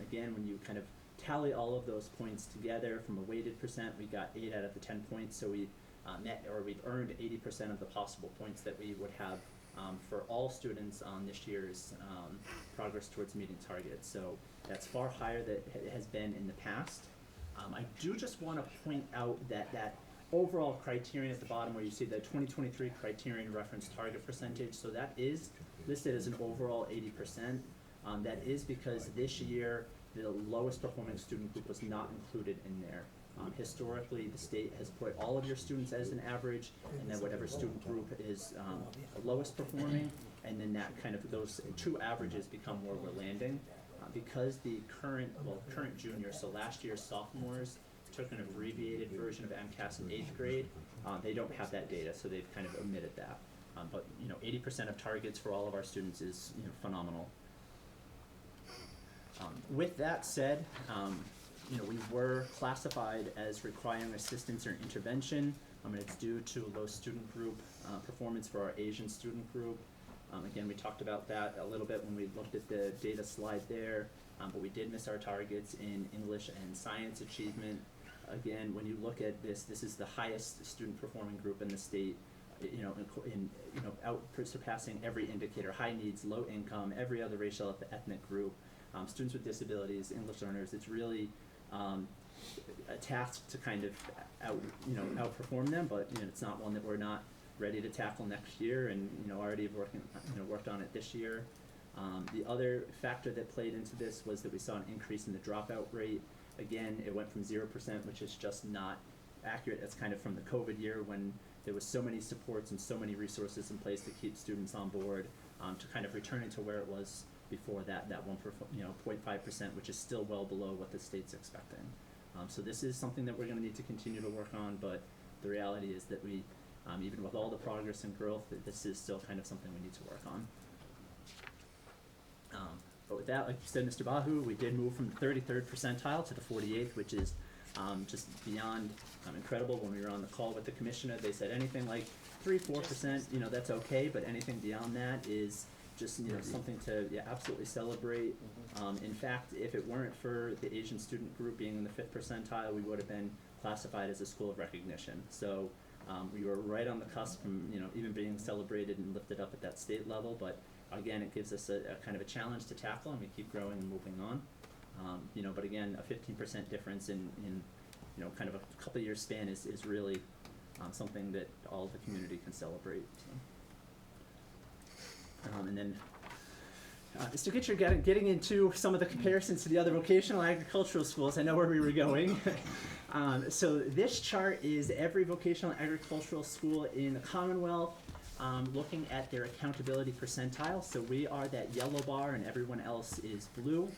Again, when you kind of tally all of those points together from a weighted percent, we got 8 out of the 10 points, so we met, or we've earned 80% of the possible points that we would have for all students on this year's progress towards meeting targets. So that's far higher than it has been in the past. I do just want to point out that overall criterion at the bottom, where you see the 2023 criterion reference target percentage, so that is listed as an overall 80%. That is because this year the lowest performing student group was not included in there. Historically, the state has put all of your students as an average, and then whatever student group is lowest performing, and then that kind of, those two averages become where we're landing. Because the current juniors, so last year's sophomores, took an abbreviated version of MCAS in 8th grade, they don't have that data, so they've kind of omitted that. But you know, 80% of targets for all of our students is, you know, phenomenal. With that said, you know, we were classified as requiring assistance or intervention, and it's due to low student group performance for our Asian student group. Again, we talked about that a little bit when we looked at the data slide there, but we did miss our targets in English and science achievement. Again, when you look at this, this is the highest student performing group in the state, you know, out surpassing every indicator: high needs, low income, every other racial ethnic group, students with disabilities, English learners. It's really a task to kind of outperform them, but you know, it's not one that we're not ready to tackle next year, and you know, already worked on it this year. The other factor that played into this was that we saw an increase in the dropout rate. Again, it went from 0%, which is just not accurate. It's kind of from the COVID year when there was so many supports and so many resources in place to keep students on board, to kind of returning to where it was before that 0.5%, which is still well below what the state's expecting. So this is something that we're gonna need to continue to work on, but the reality is that we, even with all the progress and growth, that this is still kind of something we need to work on. But with that, like you said, Mr. Bahu, we did move from the 33rd percentile to the 48th, which is just beyond incredible. When we were on the call with the commissioner, they said anything like 3-4%, you know, that's okay, but anything beyond that is just, you know, something to absolutely celebrate. In fact, if it weren't for the Asian student group being in the 5th percentile, we would have been classified as a school of recognition. So we were right on the cusp from, you know, even being celebrated and lifted up at that state level, but again, it gives us a kind of a challenge to tackle, and we keep growing and moving on. You know, but again, a 15% difference in you know, kind of a couple year span is really something that all the community can celebrate. So. And then, Mr. Gitcher, getting into some of the comparisons to the other vocational agricultural schools, I know where we were going. So this chart is every vocational agricultural school in the Commonwealth, looking at their accountability percentile. So we are that yellow bar and everyone else is blue.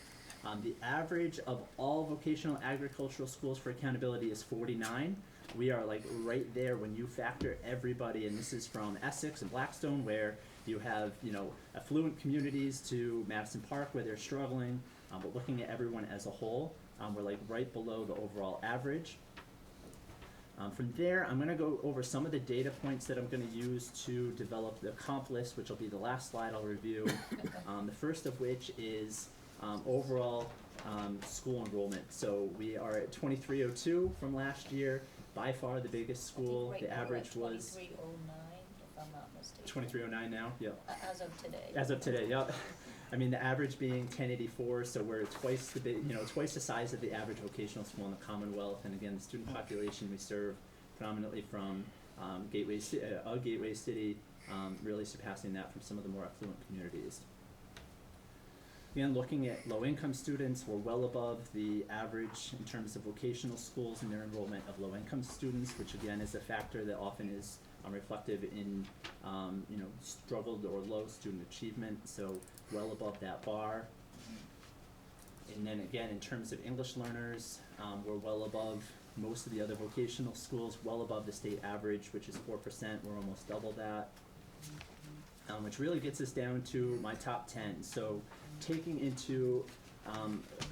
The average of all vocational agricultural schools for accountability is 49. We are like right there when you factor everybody, and this is from Essex and Blackstone, where you have, you know, affluent communities to Madison Park where they're struggling, but looking at everyone as a whole, we're like right below the overall average. From there, I'm going to go over some of the data points that I'm going to use to develop the comp list, which will be the last slide I'll review. The first of which is overall school enrollment. So we are at 2302 from last year, by far the biggest school. The average was 2309, if I'm not mistaken. 2309 now, yep. As of today. As of today, yep. I mean, the average being 1084, so we're twice the big, you know, twice the size of the average vocational school in the Commonwealth. And again, the student population we serve predominantly from Gateway City, really surpassing that from some of the more affluent communities. Again, looking at low-income students, we're well above the average in terms of vocational schools and their enrollment of low-income students, which again is a factor that often is reflective in you know, struggled or low student achievement, so well above that bar. And then again, in terms of English learners, we're well above most of the other vocational schools, well above the state average, which is 4%. We're almost double that, which really gets us down to my top 10. So taking into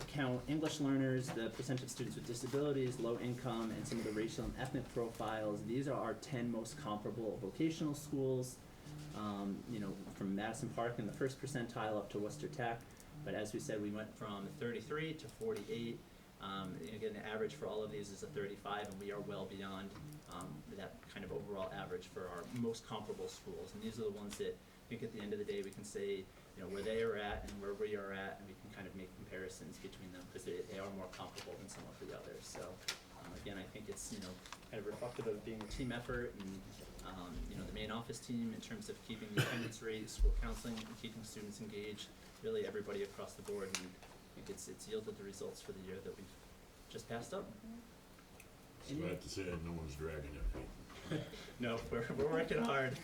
account English learners, the percent of students with disabilities, low income, and some of the racial and ethnic profiles, these are our 10 most comparable vocational schools, you know, from Madison Park in the 1st percentile up to Worcester Tech. But as we said, we went from 33 to 48. Again, the average for all of these is a 35, and we are well beyond that kind of overall average for our most comparable schools. And these are the ones that I think at the end of the day we can say, you know, where they are at and where we are at, and we can kind of make comparisons between them because they are more comparable than some of the others. So again, I think it's, you know, kind of reflective of being a team effort, and you know, the main office team in terms of keeping the attendance rate, school counseling, and keeping students engaged, really everybody across the board, and I think it's yielded the results for the year that we've just passed up. Glad to say that no one's dragging their feet. No, we're working hard.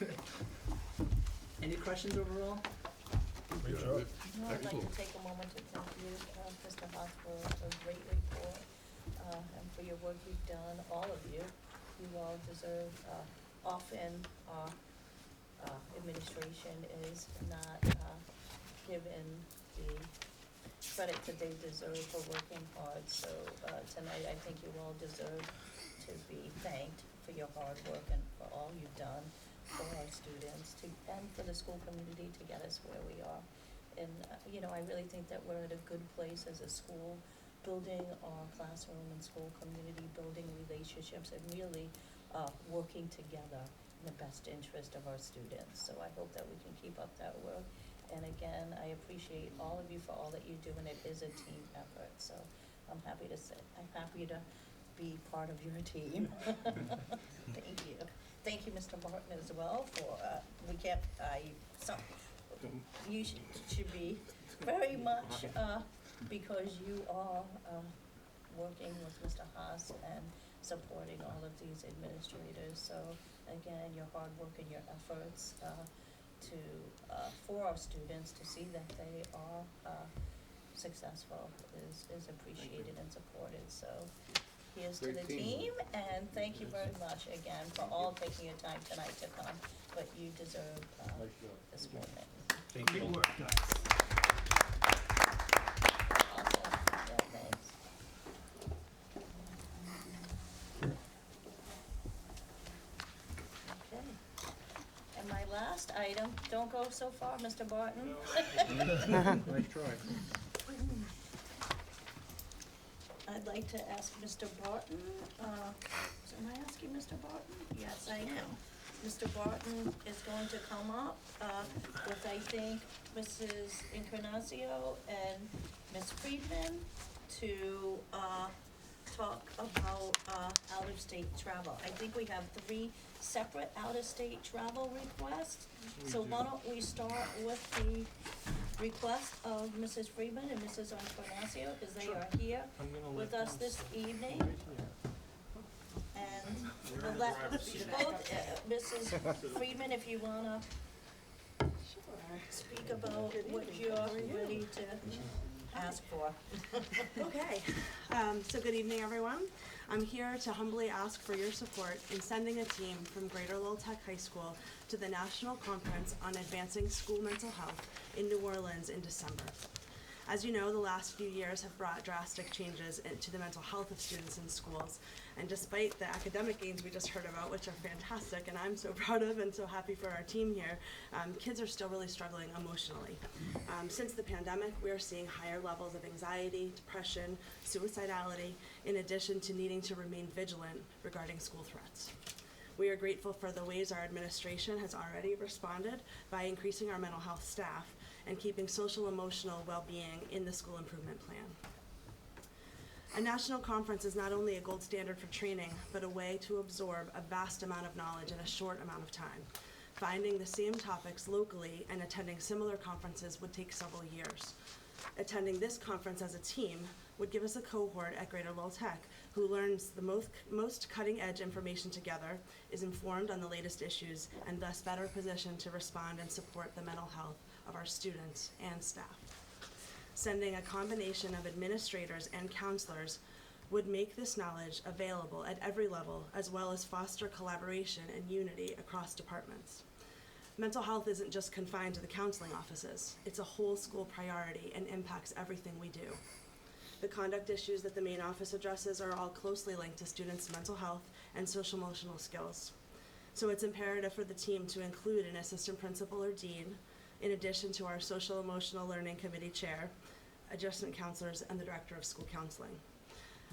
Any questions overall? Great job. No, I'd like to take a moment to thank you, Mr. Haas, for a great report, and for your work you've done, all of you. You all deserve, often our administration is not given the credit that they deserve for working hard. So tonight, I think you all deserve to be thanked for your hard work and for all you've done for our students and for the school community to get us where we are. And, you know, I really think that we're at a good place as a school, building our classroom and school community, building relationships, and really working together in the best interest of our students. So I hope that we can keep up that work. And again, I appreciate all of you for all that you do, and it is a team effort. So I'm happy to be part of your team. Thank you. Thank you, Mr. Martin, as well, for, you should be very much, because you are, working with Mr. Haas and supporting all of these administrators. So again, your hard work and your efforts, for our students to see that they are, successful is appreciated and supported. So Here's to the Great team, team. and thank you very much again for all taking your time tonight to come, but you deserve, this moment. Thank you. Awesome, yeah, thanks. Okay, and my last item, don't go so far, Mr. Barton. Nice try. I'd like to ask Mr. Barton, am I asking Mr. Barton? Yes, I am. Mr. Barton is going to come up, with, I think, Mrs. Encarnacio and Ms. Friedman to, talk about, out-of-state travel. I think we have 3 separate out-of-state travel requests. So why don't we start with the request of Mrs. Friedman and Mrs. Encarnacio, because they are here I'm gonna with let us them this start evening. right here. And We're we'll in the let driver's seat. both, Mrs. Friedman, if you wanna speak about what you're ready to ask for. Okay, so good evening, everyone. I'm here to humbly ask for your support in sending a team from Greater Lowell Tech High School to the National Conference on Advancing School Mental Health in New Orleans in December. As you know, the last few years have brought drastic changes to the mental health of students in schools. And despite the academic gains we just heard about, which are fantastic and I'm so proud of and so happy for our team here, kids are still really struggling emotionally. Since the pandemic, we are seeing higher levels of anxiety, depression, suicidality, in addition to needing to remain vigilant regarding school threats. We are grateful for the ways our administration has already responded by increasing our mental health staff and keeping social emotional well-being in the school improvement plan. A national conference is not only a gold standard for training, but a way to absorb a vast amount of knowledge in a short amount of time. Finding the same topics locally and attending similar conferences would take several years. Attending this conference as a team would give us a cohort at Greater Lowell Tech who learns the most cutting-edge information together, is informed on the latest issues, and thus better positioned to respond and support the mental health of our students and staff. Sending a combination of administrators and counselors would make this knowledge available at every level, as well as foster collaboration and unity across departments. Mental health isn't just confined to the counseling offices. It's a whole school priority and impacts everything we do. The conduct issues that the main office addresses are all closely linked to students' mental health and social-emotional skills. So it's imperative for the team to include an assistant principal or dean, in addition to our social-emotional learning committee chair, adjustment counselors, and the director of school counseling.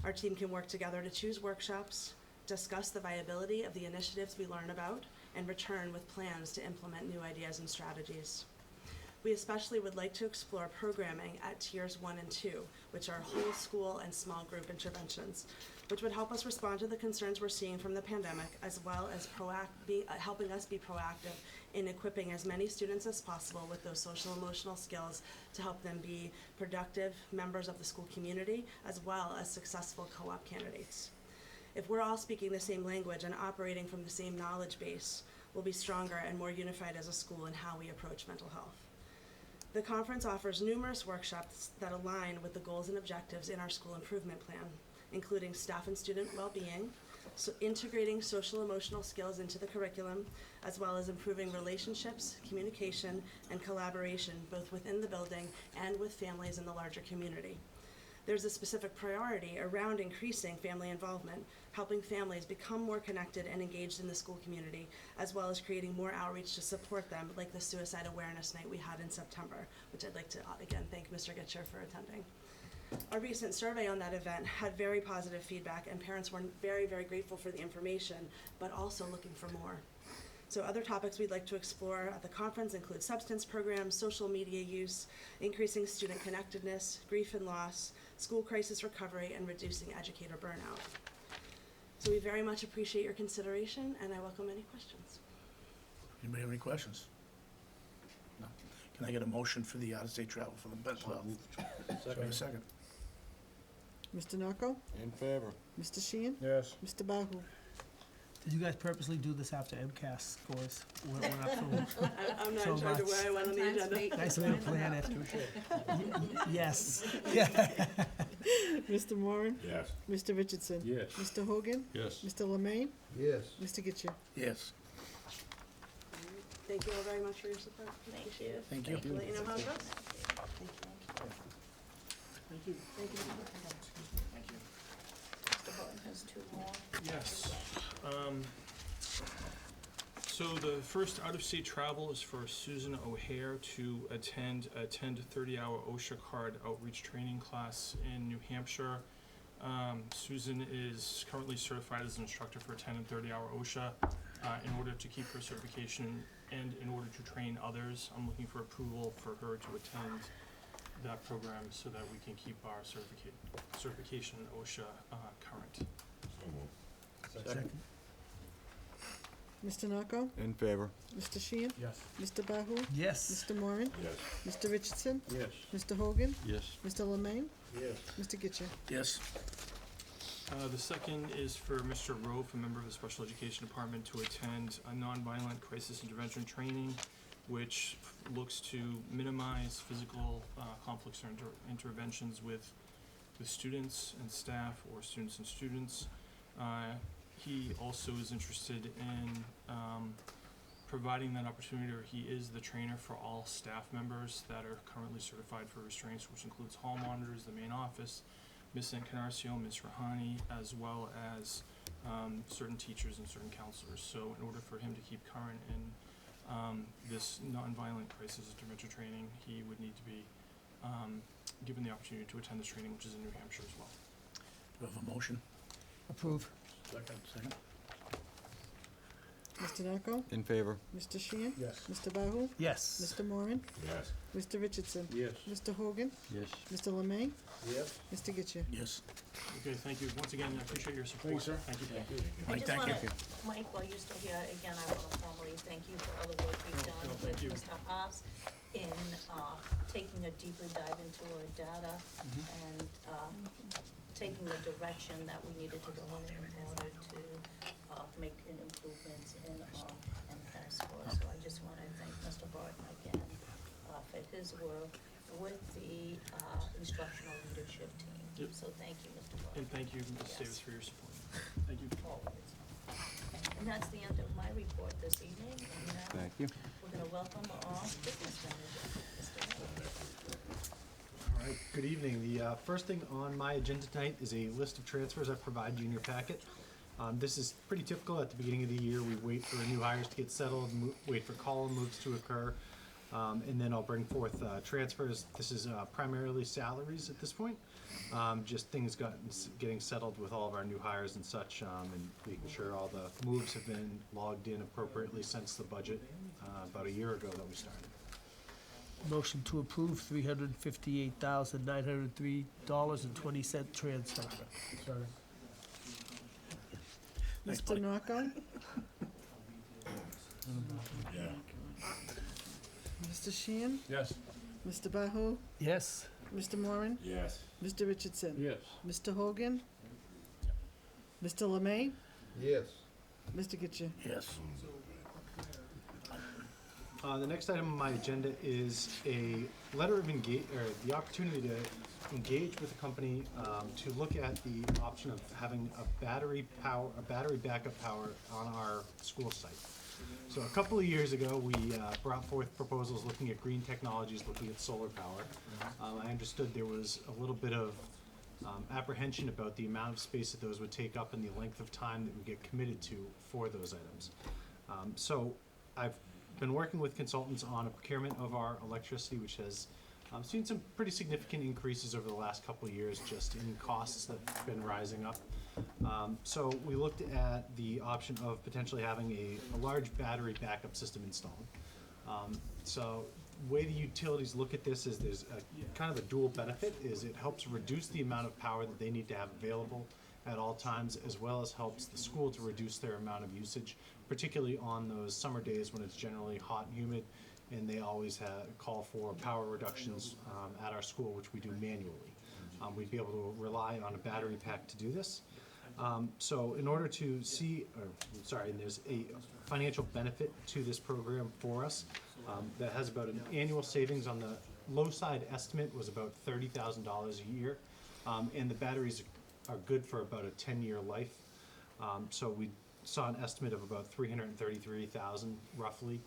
Our team can work together to choose workshops, discuss the viability of the initiatives we learn about, and return with plans to implement new ideas and strategies. We especially would like to explore programming at tiers 1 and 2, which are whole school and small group interventions, which would help us respond to the concerns we're seeing from the pandemic, as well as helping us be proactive in equipping as many students as possible with those social emotional skills to help them be productive members of the school community, as well as successful co-op candidates. If we're all speaking the same language and operating from the same knowledge base, we'll be stronger and more unified as a school in how we approach mental health. The conference offers numerous workshops that align with the goals and objectives in our school improvement plan, including staff and student well-being, so integrating social emotional skills into the curriculum, as well as improving relationships, communication, and collaboration both within the building and with families in the larger community. There's a specific priority around increasing family involvement, helping families become more connected and engaged in the school community, as well as creating more outreach to support them, like the Suicide Awareness Night we had in September, which I'd like to, again, thank Mr. Gitcher for attending. Our recent survey on that event had very positive feedback, and parents were very, very grateful for the information, but also looking for more. So other topics we'd like to explore at the conference include substance programs, social media use, increasing student connectedness, grief and loss, school crisis recovery, and reducing educator burnout. So we very much appreciate your consideration, and I welcome any questions. Anybody have any questions? No. Can I get a motion for the out-of-state travel for the mental health? So I have a second. Mr. Narco? In favor. Mr. Sheehan? Yes. Mr. Bahu? Did you guys purposely do this after MCAS scores went up so, I'm not so in charge of much? where I went on the Sometimes agenda. fate Nice way to plan it. Yes. Mr. Moran? Yes. Mr. Richardson? Yes. Mr. Hogan? Yes. Mr. Lemay? Yes. Mr. Getchell? Yes. Thank you all very much for your support. Thank Appreciate you. it. Thank you. Let you know how it goes. Thank you. Thank you. Mr. Horton has two more. Yes. So the first out-of-state travel is for Susan O'Hare to attend a 10 to 30-hour OSHA card outreach training class in New Hampshire. Susan is currently certified as an instructor for 10 and 30-hour OSHA. In order to keep her certification and in order to train others, I'm looking for approval for her to attend that program so that we can keep our certification in OSHA current. Second. Mr. Narco? In favor. Mr. Sheehan? Yes. Mr. Bahu? Yes. Mr. Moran? Yes. Mr. Richardson? Yes. Mr. Hogan? Yes. Mr. Lemay? Yes. Mr. Getchell? Yes. The second is for Mr. Rofe, a member of the Special Education Department, to attend a nonviolent crisis intervention training, which looks to minimize physical conflicts or interventions with students and staff or students and students. He also is interested in providing that opportunity, or he is the trainer for all staff members that are currently certified for restraints, which includes hall monitors, the main office, Ms. Encarnacio, Ms. Rahani, as well as certain teachers and certain counselors. So in order for him to keep current in this nonviolent crisis intervention training, he would need to be given the opportunity to attend this training, which is in New Hampshire as well. Do you have a motion? Approve. Second. Mr. Narco? In favor. Mr. Sheehan? Yes. Mr. Bahu? Yes. Mr. Moran? Yes. Mr. Richardson? Yes. Mr. Hogan? Yes. Mr. Lemay? Yes. Mr. Getchell? Yes. Okay, thank you. Once again, I appreciate your support. Thank you, sir. Thank you. I Mike, just thank wanna, you. Mike, while you're still here, again, I wanna formally thank you for all the work you've done no, with thank you. Mr. Haas in, taking a deeper dive into our data and, taking the direction that we needed to go in order to, make improvements in our MCAS score. So I just wanna thank Mr. Barton again, for his work with the, instructional leadership team. Yep. So thank you, Mr. Barton. And thank you, Ms. Yes. Davis, for your support. Thank you. Always. And that's the end of my report this evening, and now Thank you. we're gonna welcome our business manager, Mr. Ray. All right, good evening. The first thing on my agenda tonight is a list of transfers I provide you in your packet. This is pretty typical. At the beginning of the year, we wait for new hires to get settled, wait for column moves to occur, and then I'll bring forth transfers. This is primarily salaries at this point. Just things getting settled with all of our new hires and such, and making sure all the moves have been logged in appropriately since the budget about a year ago that we started. Motion to approve $358,903.20 transfer. Sorry. Thanks, Mr. Mike. Narco? Yeah. Mr. Sheehan? Yes. Mr. Bahu? Yes. Mr. Moran? Yes. Mr. Richardson? Yes. Mr. Hogan? Mr. Lemay? Yes. Mr. Getchell? Yes. The next item on my agenda is a letter of the opportunity to engage with a company to look at the option of having a battery backup power on our school site. So a couple of years ago, we brought forth proposals looking at green technologies, looking at solar power. I understood there was a little bit of apprehension about the amount of space that those would take up and the length of time that we get committed to for those items. So I've been working with consultants on a procurement of our electricity, which has seen some pretty significant increases over the last couple of years just in costs that have been rising up. So we looked at the option of potentially having a large battery backup system installed. So the way the utilities look at this is there's kind of a dual benefit, is it helps reduce the amount of power that they need to have available at all times, as well as helps the school to reduce their amount of usage, particularly on those summer days when it's generally hot and humid, and they always call for power reductions at our school, which we do manually. We'd be able to rely on a battery pack to do this. So in order to and there's a financial benefit to this program for us that has about an annual savings on the low side estimate was about $30,000 a year. And the batteries are good for about a 10-year life. So we saw an estimate of about $333,000 roughly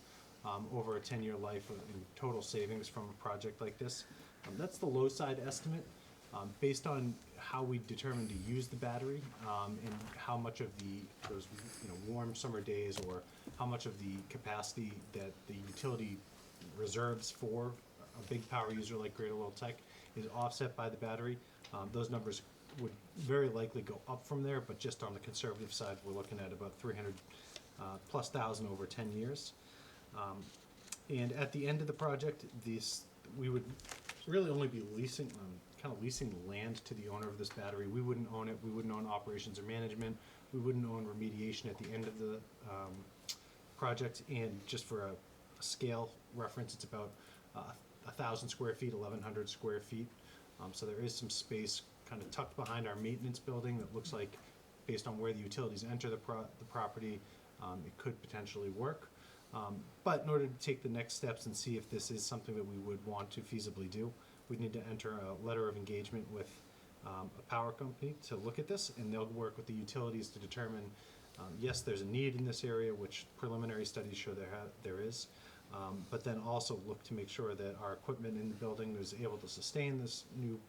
over a 10-year life in total savings from a project like this. That's the low side estimate. Based on how we determine to use the battery and how much of those warm summer days, or how much of the capacity that the utility reserves for a big power user like Greater Lowell Tech is offset by the battery, those numbers would very likely go up from there, but just on the conservative side, we're looking at about 300 plus thousand over 10 years. And at the end of the project, we would really only be leasing, kind of leasing the land to the owner of this battery. We wouldn't own it. We wouldn't own operations or management. We wouldn't own remediation at the end of the project. And just for a scale reference, it's about 1,000 square feet, 1,100 square feet. So there is some space kind of tucked behind our maintenance building that looks like, based on where the utilities enter the property, it could potentially work. But in order to take the next steps and see if this is something that we would want to feasibly do, we'd need to enter a letter of engagement with a power company to look at this, and they'll work with the utilities to determine, yes, there's a need in this area, which preliminary studies show there is, but then also look to make sure that our equipment in the building is able to sustain this new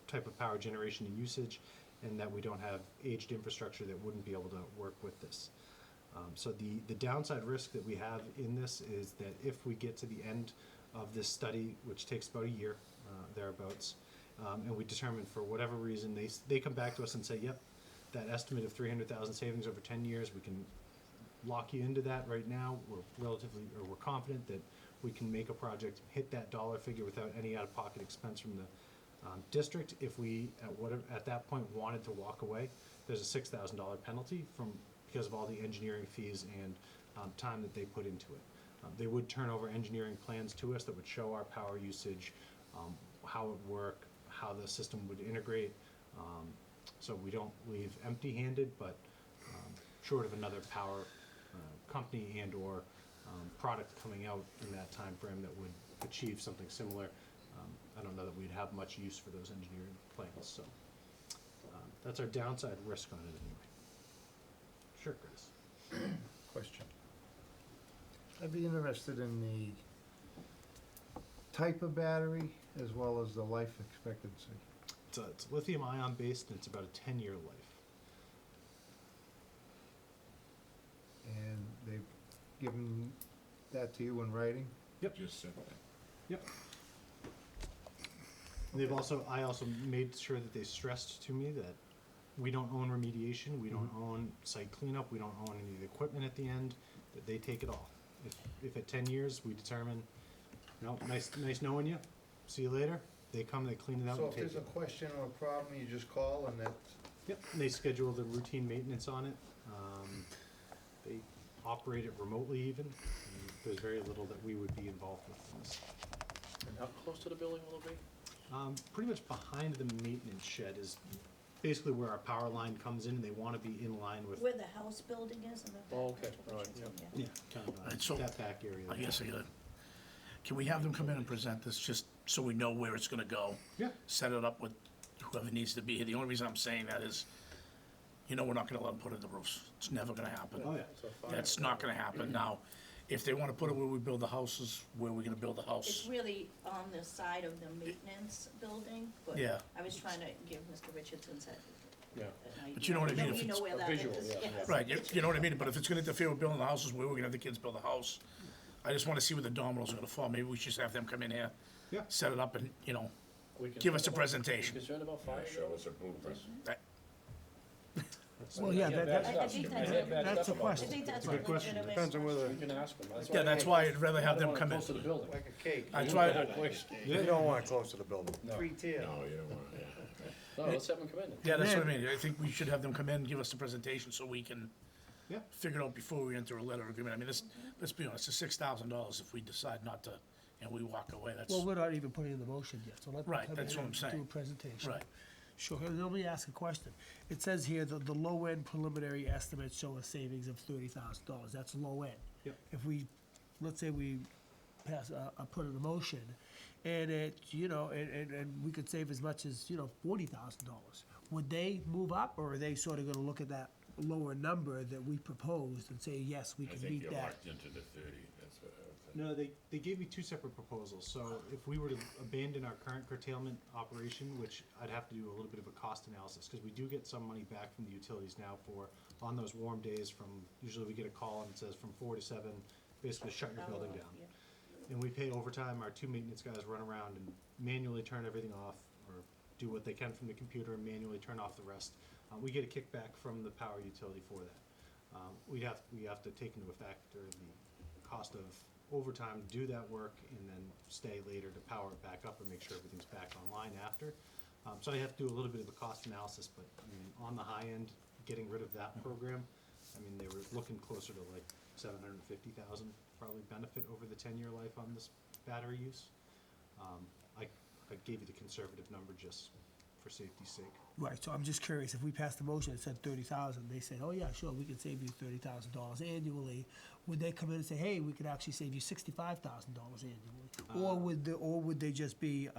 type of power generation and usage, and that we don't have aged infrastructure that wouldn't be able to work with this. So the downside risk that we have in this is that if we get to the end of this study, which takes about a year, thereabouts, and we determine for whatever reason, they come back to us and say, yep, that estimate of 300,000 savings over 10 years, we can lock you into that right now. We're confident that we can make a project hit that dollar figure without any out-of-pocket expense from the district. If we, at that point, wanted to walk away, there's a $6,000 penalty because of all the engineering fees and time that they put into it. They would turn over engineering plans to us that would show our power usage, how it would work, how the system would integrate, so we don't leave empty-handed, but short of another power company and or product coming out in that time frame that would achieve something similar, I don't know that we'd have much use for those engineering plans. So that's our downside risk on it anyway. Sure, Chris. Question. I'd be interested in the type of battery as well as the life expectancy. It's lithium ion based, and it's about a 10-year life. And they've given that to you in writing? Yep. Just said that. Yep. And I also made sure that they stressed to me that we don't own remediation, we don't own site cleanup, we don't own any of the equipment at the end, that they take it all. If at 10 years we determine, nice knowing you, see you later, they come, they clean it out So and if take there's it. a question or a problem, you just call and that's... Yep, and they schedule the routine maintenance on it. They operate it remotely even. And there's very little that we would be involved with in this. And how close to the building will it be? Pretty much behind the maintenance shed is basically where our power line comes in, and they want to be in line with. Where the house building is in the back. Oh, okay, that's what all right, you said, Yeah, kind Right, of so that back area. I guess can we have them come in and present this just so we know where it's gonna go? Yeah. Set it up with whoever needs to be here. The only reason I'm saying that is, we're not gonna let them put it in the roofs. It's never gonna happen. Oh, yeah. That's not gonna happen. Now, if they wanna put it where we build the houses, where we're gonna build the It's house. really on the side of the maintenance building, but Yeah. I was trying to give Mr. Richardson an Yeah. idea. But you know what I mean, if You know it's where a that visual, is, yeah, yes. Right, you know what I mean? But if it's gonna interfere with building the houses, where we're gonna have the kids build a house, I just wanna see where the dominoes are gonna fall. Maybe we should just have them come in here. Yeah. Set it up and, We give us a concerned about- presentation. we concerned about fire? Show us a blueprint. Well, yeah, I think that's a I question. think that's a Good question. legitimate. Depends on whether, You can ask them. Yeah, that's why I'd rather have them come in. Close to the building. like a cake. That's why, You don't want it close to the building. No. 3-tier. No, you don't want it. No, let's have them come in. yeah, that's what I mean. I think we should have them come in, give us the presentation so we can Yeah. figure it out before we enter a letter of agreement. I mean, let's be honest, it's $6,000 if we decide not to, and we walk away, that's, Well, we're not even putting in the motion yet, so let them Right, come that's in what I'm and saying. do a presentation. right. Sure, and let me ask a question. It says here that the low-end preliminary estimates show a savings of $30,000. That's low end. Yep. If we, let's say we pass, put in a motion, and it, and we could save as much as, $40,000. Would they move up, or are they sort of gonna look at that lower number that we proposed and say, yes, we can meet that? into the 30, that's what I was No, they gave me two separate proposals. So if we were to abandon our current curtailment operation, which I'd have to do a little bit of a cost analysis, because we do get some money back from the utilities now for, on those warm days from, usually we get a call and it says from 4 to 7, basically shut your building down. And we pay overtime, our 2 maintenance guys run around and manually turn everything off, or do what they can from the computer and manually turn off the rest. We get a kickback from the power utility for that. We have to take into factor the cost of overtime to do that work and then stay later to power it back up and make sure everything's back online after. So I have to do a little bit of a cost analysis, but I mean, on the high end, getting rid of that program, I mean, they were looking closer to like 750,000 probably benefit over the 10-year life on this battery use. I gave you the conservative number just for safety's sake. Right, so I'm just curious, if we passed the motion that said 30,000, they said, oh yeah, sure, we can save you $30,000 annually, would they come in and say, hey, we could actually save you $65,000 annually? Or would they just be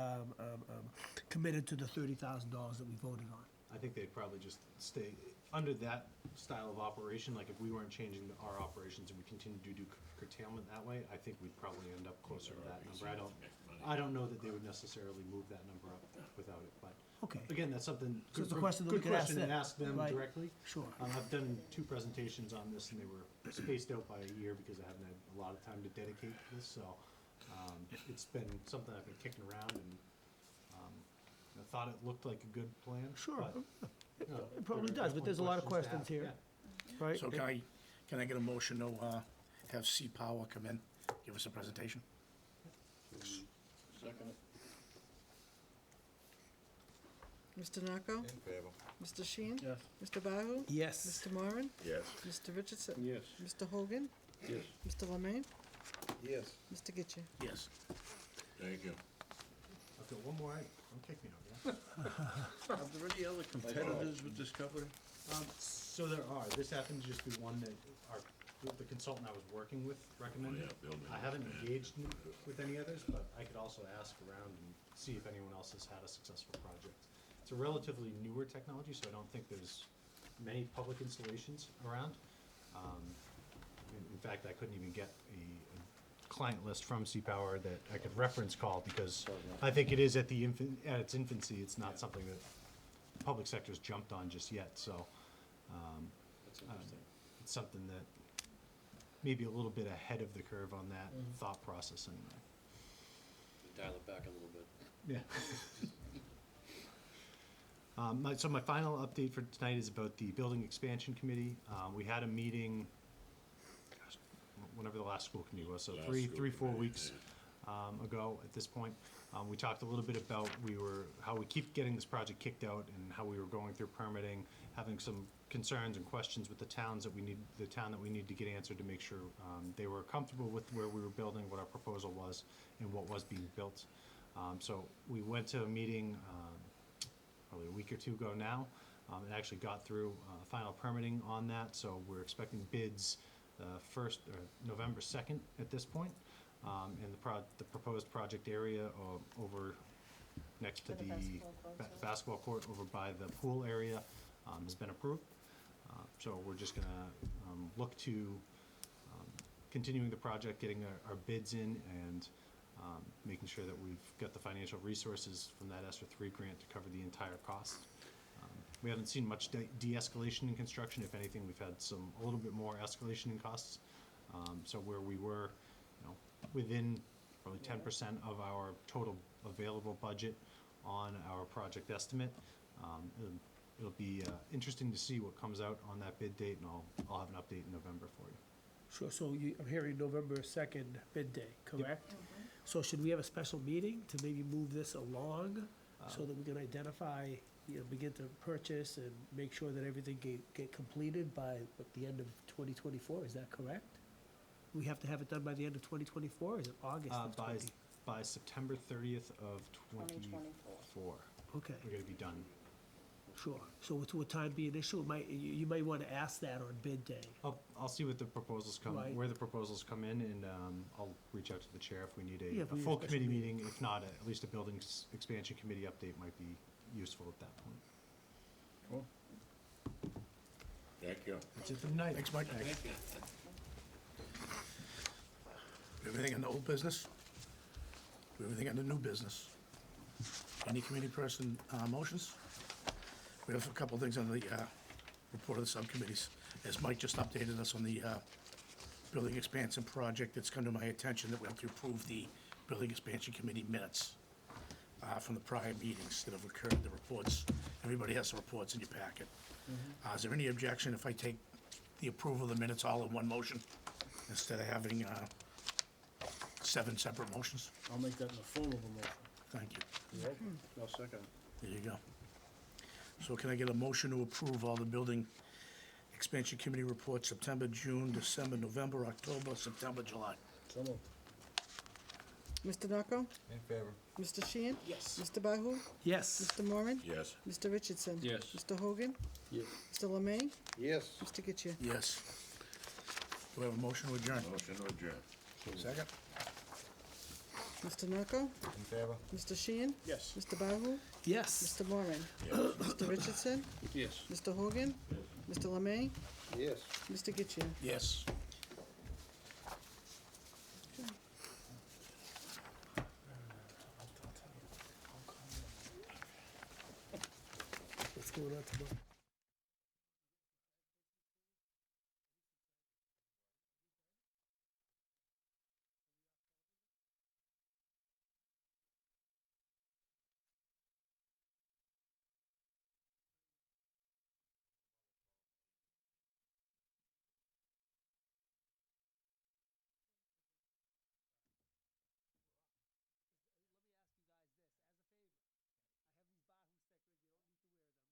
committed to the $30,000 that we voted on? I think they'd probably just stay under that style of operation. Like if we weren't changing our operations and we continued to do curtailment that way, I think we'd probably end up closer to that number. I don't know that they would necessarily move that number up without it, but Okay. again, that's something, So it's a good question that we good could ask question to them. ask them Right. directly. Sure. I've done 2 presentations on this and they were spaced out by a year because I haven't had a lot of time to dedicate to this, so it's been something I've been kicking around and I thought it looked like a good plan. Sure. but, It probably there are does, but there's a lot of questions to questions ask, here, right? So can I get a motion to have C-Power come in, give us a presentation? Second. Mr. Narco? In favor. Mr. Sheen? Yes. Mr. Bahu? Yes. Mr. Moran? Yes. Mr. Richardson? Yes. Mr. Hogan? Yes. Mr. Lemay? Yes. Mr. Getchell? Yes. Thank you. I've got one more item, don't kick me out, yeah? Are there any other competitors with this company? So there are, this happens to just be one that the consultant I was working with recommended. I haven't engaged with any others, but I could also ask around and see if anyone else has had a successful project. It's a relatively newer technology, so I don't think there's many public installations around. In fact, I couldn't even get a client list from C-Power that I could reference call because I think it is at its infancy. It's not something that the public sector's jumped on just yet, so That's interesting. it's something that maybe a little bit ahead of the curve on that thought process anyway. Dial it back a little bit. Yeah. So my final update for tonight is about the Building Expansion Committee. We had a meeting, gosh, whenever the last school committee was, so Last three, school 4 committee, weeks ago at this point. We talked a little bit about how we keep getting this project kicked out and how we were going through permitting, having some concerns and questions with the town that we need to get answered to make sure they were comfortable with where we were building, what our proposal was, and what was being built. So we went to a meeting probably a week or 2 ago now, and actually got through final permitting on that. So we're expecting bids November 2nd at this point. And the proposed project area over next to For the the basketball courts, basketball court over by the pool area has been approved. So we're just gonna look to continuing the project, getting our bids in, and making sure that we've got the financial resources from that ESSER 3 grant to cover the entire cost. We haven't seen much de-escalation in construction. If anything, we've had a little bit more escalation in costs. So where we were, within probably 10% of our total available budget on our project estimate. It'll be interesting to see what comes out on that bid date, and I'll have an update in November for you. Sure, so I'm hearing November 2nd bid day, correct? So should we have a special meeting to maybe move this along so that we can identify, begin to purchase and make sure that everything get completed by the end of 2024, is that correct? We have to have it done by the end of 2024, or is it August of 20? By September 30th of 2024. Okay. We're gonna be done. Sure. So would time be an issue? It might, you might wanna ask that on bid day. I'll see what the proposals come, Right. where the proposals come in, and I'll reach out to the chair if we need Yeah, if a we need a full special committee meeting. meeting. If not, at least a building expansion committee update might be useful at that point. Cool. Thank you. That's it for tonight. Thanks, Mike. Everything in the old business? Everything in the new business? Any committee person, motions? We have a couple of things on the, report of the subcommittees. As Mike just updated us on the, building expansion project, it's come to my attention that we have to approve the building expansion committee minutes, from the prior meetings that have occurred, the reports. Everybody has the reports in your packet. Is there any objection if I take the approval of the minutes all in one motion, instead of having, 7 separate motions? I'll make that in the form of a motion. Thank you. I'll second. There you go. So can I get a motion to approve all the building expansion committee reports, September, June, December, November, October, September, July? So moved. Mr. Narco? In favor. Mr. Sheehan? Yes. Mr. Bahu? Yes. Mr. Moran? Yes. Mr. Richardson? Yes. Mr. Hogan? Yes. Mr. Lemay? Yes. Mr. Getchia? Yes. Do we have a motion to adjourn? Motion to adjourn. Second? Mr. Narco? In favor. Mr. Sheehan? Yes. Mr. Bahu? Yes. Mr. Moran? Yes. Mr. Richardson? Yes. Mr. Hogan? Mr. Lemay? Yes. Mr. Getchia? Yes. What's going on tomorrow?